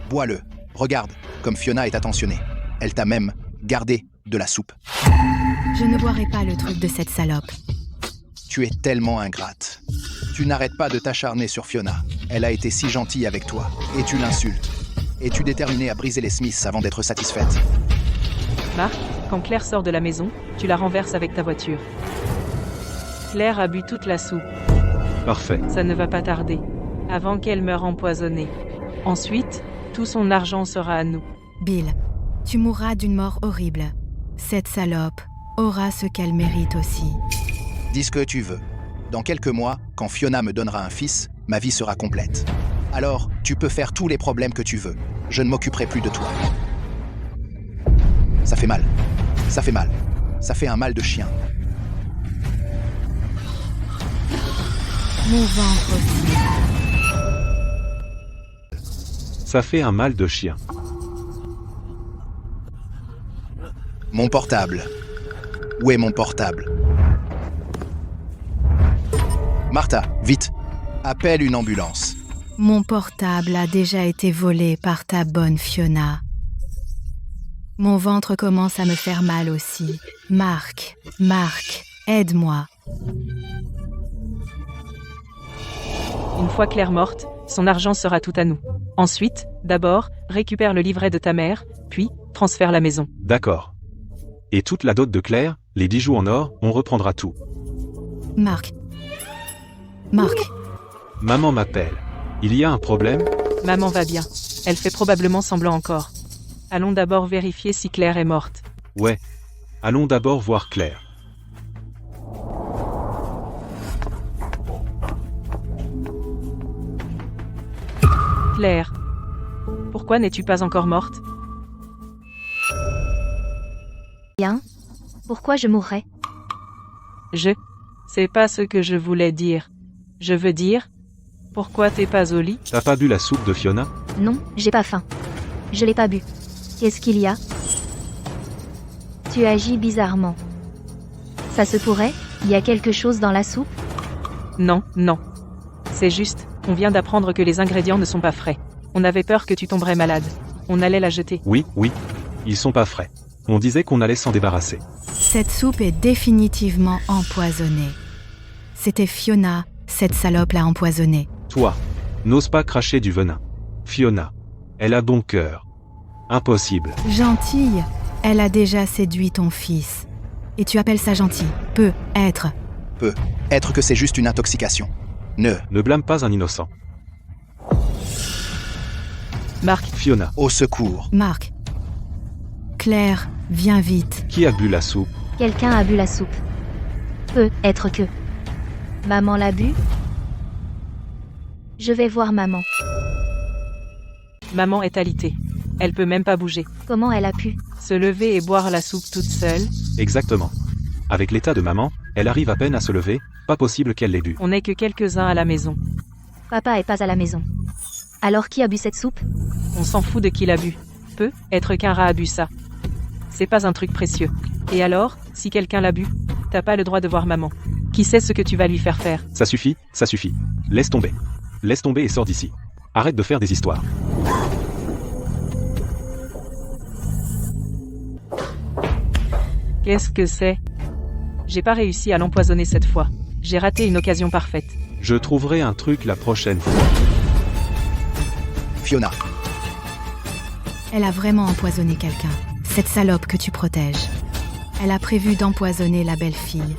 Bois-le. Regarde, comme Fiona est attentionnée. Elle t'a même gardé de la soupe. Je ne boirai pas le truc de cette salope. Tu es tellement ingrate. Tu n'arrêtes pas de t'acharner sur Fiona. Elle a été si gentille avec toi, et tu l'insultes. Es-tu déterminée à briser les Smiths avant d'être satisfaite? Marc, quand Claire sort de la maison, tu la renverses avec ta voiture. Claire a bu toute la soupe. Parfait. Ça ne va pas tarder. Avant qu'elle meure empoisonnée. Ensuite, tout son argent sera à nous. Bill, tu mourras d'une mort horrible. Cette salope aura ce qu'elle mérite aussi. Dis ce que tu veux. Dans quelques mois, quand Fiona me donnera un fils, ma vie sera complète. Alors, tu peux faire tous les problèmes que tu veux. Je ne m'occuperai plus de toi. Ça fait mal. Ça fait mal. Ça fait un mal de chien. Mon ventre aussi. Ça fait un mal de chien. Mon portable. Où est mon portable? Martha, vite. Appelle une ambulance. Mon portable a déjà été volé par ta bonne Fiona. Mon ventre commence à me faire mal aussi. Marc, aide-moi. Une fois Claire morte, son argent sera tout à nous. Ensuite, d'abord, récupère le livret de ta mère, puis, transfère la maison. D'accord. Et toute la dot de Claire, les bijoux en or, on reprendra tout. Marc. Maman m'appelle. Il y a un problème? Maman va bien. Elle fait probablement semblant encore. Allons d'abord vérifier si Claire est morte. Ouais. Allons d'abord voir Claire. Claire. Pourquoi n'es-tu pas encore morte? Bien. Pourquoi je mourrais? C'est pas ce que je voulais dire. Je veux dire, pourquoi t'es pas au lit? T'as pas bu la soupe de Fiona? Non, j'ai pas faim. Je l'ai pas bu. Qu'est-ce qu'il y a? Tu agis bizarrement. Ça se pourrait? Il y a quelque chose dans la soupe? Non. C'est juste, on vient d'apprendre que les ingrédients ne sont pas frais. On avait peur que tu tomberais malade. On allait la jeter. Oui, ils sont pas frais. On disait qu'on allait s'en débarrasser. Cette soupe est définitivement empoisonnée. C'était Fiona, cette salope l'a empoisonnée. Toi, n'ose pas cracher du venin. Fiona, elle a bon cœur. Impossible. Gentille, elle a déjà séduit ton fils. Et tu appelles ça gentil? Peut être que c'est juste une intoxication. Ne blâme pas un innocent. Marc, Fiona, Au secours. Marc. Claire, viens vite. qui a bu la soupe? Quelqu'un a bu la soupe. Peut être que. Maman l'a bu? Je vais voir maman. maman est alitée. Elle peut même pas bouger. Comment elle a pu? Se lever et boire la soupe toute seule. Exactement. Avec l'état de maman, elle arrive à peine à se lever, pas possible qu'elle l'ait bu. On n'est que quelques-uns à la maison. Papa est pas à la maison. Alors qui a bu cette soupe? On s'en fout de qui l'a bu. Peut être qu'un rat a bu ça. C'est pas un truc précieux. Et alors, si quelqu'un l'a bu, t'as pas le droit de voir maman. Qui sait ce que tu vas lui faire faire? Ça suffit. Laisse tomber. Laisse tomber et sors d'ici. Arrête de faire des histoires. Qu'est-ce que c'est? J'ai pas réussi à l'empoisonner cette fois. J'ai raté une occasion parfaite. Je trouverai un truc la prochaine fois. Fiona, Elle a vraiment empoisonné quelqu'un. Cette salope que tu protèges. Elle a prévu d'empoisonner la belle fille.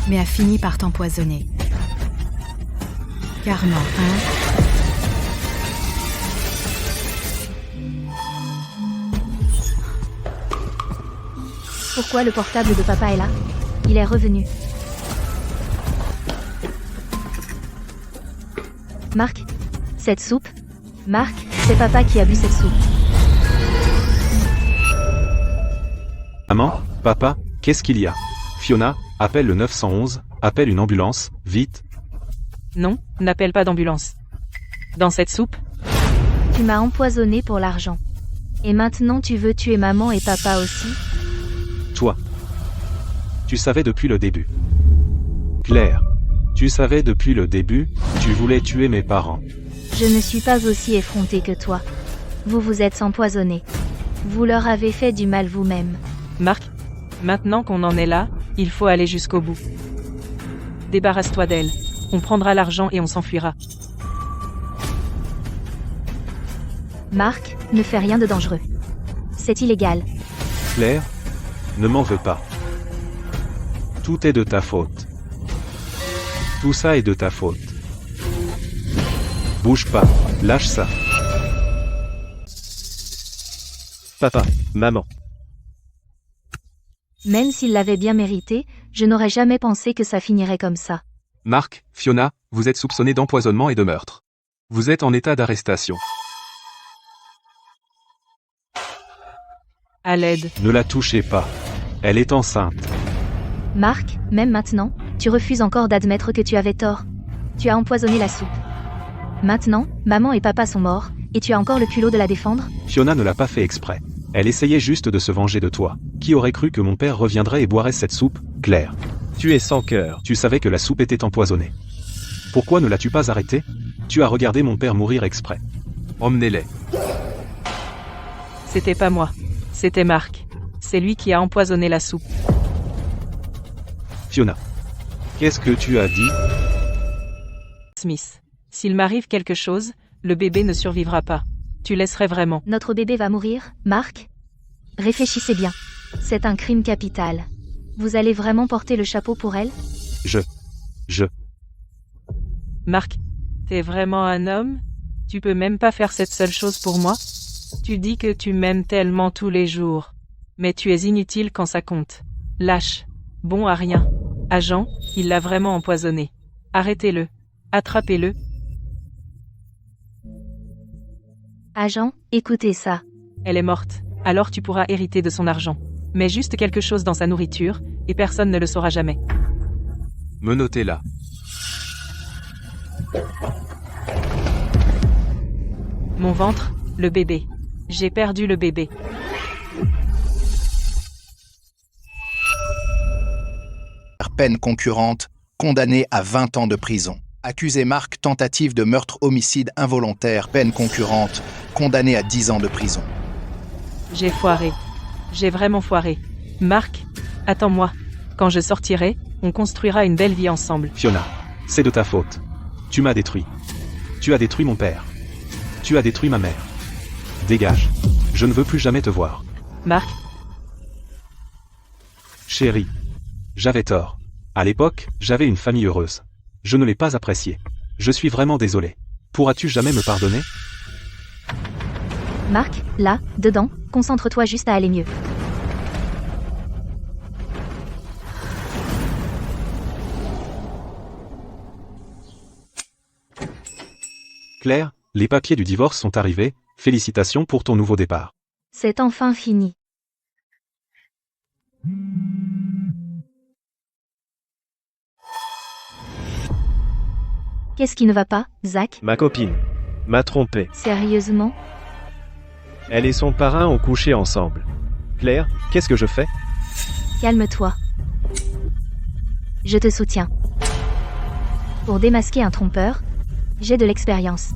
Mais a fini par t'empoisonner. Karma, hein? Pourquoi le portable de papa est là? Il est revenu. Marc? Cette soupe? Marc, c'est papa qui a bu cette soupe. Maman, papa, qu'est-ce qu'il y a? Fiona, appelle le 911, appelle une ambulance, vite. Non, n'appelle pas d'ambulance. Dans cette soupe? Tu m'as empoisonné pour l'argent. Et maintenant tu veux tuer maman et papa aussi? Toi. Tu savais depuis le début. Claire. Tu savais depuis le début, tu voulais tuer mes parents. Je ne suis pas aussi effrontée que toi. Vous vous êtes empoisonnés. Vous leur avez fait du mal vous-même. Marc, maintenant qu'on en est là, il faut aller jusqu'au bout. Débarrasse-toi d'elle. On prendra l'argent et on s'enfuira. Marc, ne fais rien de dangereux. C'est illégal. Claire, ne m'en veux pas. Tout est de ta faute. Tout ça est de ta faute. Bouge pas, lâche ça. Papa, maman. Même s'il l'avait bien mérité, je n'aurais jamais pensé que ça finirait comme ça. Marc, Fiona, vous êtes soupçonnés d'empoisonnement et de meurtre. Vous êtes en état d'arrestation. À l'aide. Ne la touchez pas. Elle est enceinte. Marc, même maintenant, tu refuses encore d'admettre que tu avais tort. Tu as empoisonné la soupe. Maintenant, maman et papa sont morts, et tu as encore le culot de la défendre? Fiona ne l'a pas fait exprès. Elle essayait juste de se venger de toi. Qui aurait cru que mon père reviendrait et boirait cette soupe, Claire? Tu es sans cœur. Tu savais que la soupe était empoisonnée. Pourquoi ne l'as-tu pas arrêtée? Tu as regardé mon père mourir exprès. Emmenez-les. C'était pas moi. C'était Marc. C'est lui qui a empoisonné la soupe. Fiona. Qu'est-ce que tu as dit? Smith. S'il m'arrive quelque chose, le bébé ne survivra pas. Tu laisserais vraiment. Notre bébé va mourir, Marc? Réfléchissez bien. C'est un crime capital. Vous allez vraiment porter le chapeau pour elle? Marc, t'es vraiment un homme? Tu peux même pas faire cette seule chose pour moi? Tu dis que tu m'aimes tellement tous les jours. Mais tu es inutile quand ça compte. Lâche. Bon à rien. Agent, il l'a vraiment empoisonné. Arrêtez-le. Attrapez-le. Agent, écoutez ça. Elle est morte. Alors tu pourras hériter de son argent. Mets juste quelque chose dans sa nourriture, et personne ne le saura jamais. Menottez là. Mon ventre, le bébé. J'ai perdu le bébé. Peine concurrente, condamné à 20 ans de prison. Accusé Marc, tentative de meurtre-homicide involontaire, peine concurrente, condamné à 10 ans de prison. J'ai foiré. J'ai vraiment foiré. Marc, attends-moi. Quand je sortirai, on construira une belle vie ensemble. Fiona, c'est de ta faute. Tu m'as détruit. Tu as détruit mon père. Tu as détruit ma mère. Dégage. Je ne veux plus jamais te voir. Marc, Chérie. J'avais tort. À l'époque, j'avais une famille heureuse. Je ne l'ai pas appréciée. Je suis vraiment désolé. Pourras-tu jamais me pardonner? Marc, là, dedans, concentre-toi juste à aller mieux. Claire, les papiers du divorce sont arrivés. Félicitations pour ton nouveau départ. C'est enfin fini. Qu'est-ce qui ne va pas, Zach? Ma copine m'a trompé. Sérieusement? Elle et son parrain ont couché ensemble. Claire, qu'est-ce que je fais? Calme-toi. Je te soutiens. Pour démasquer un trompeur, j'ai de l'expérience.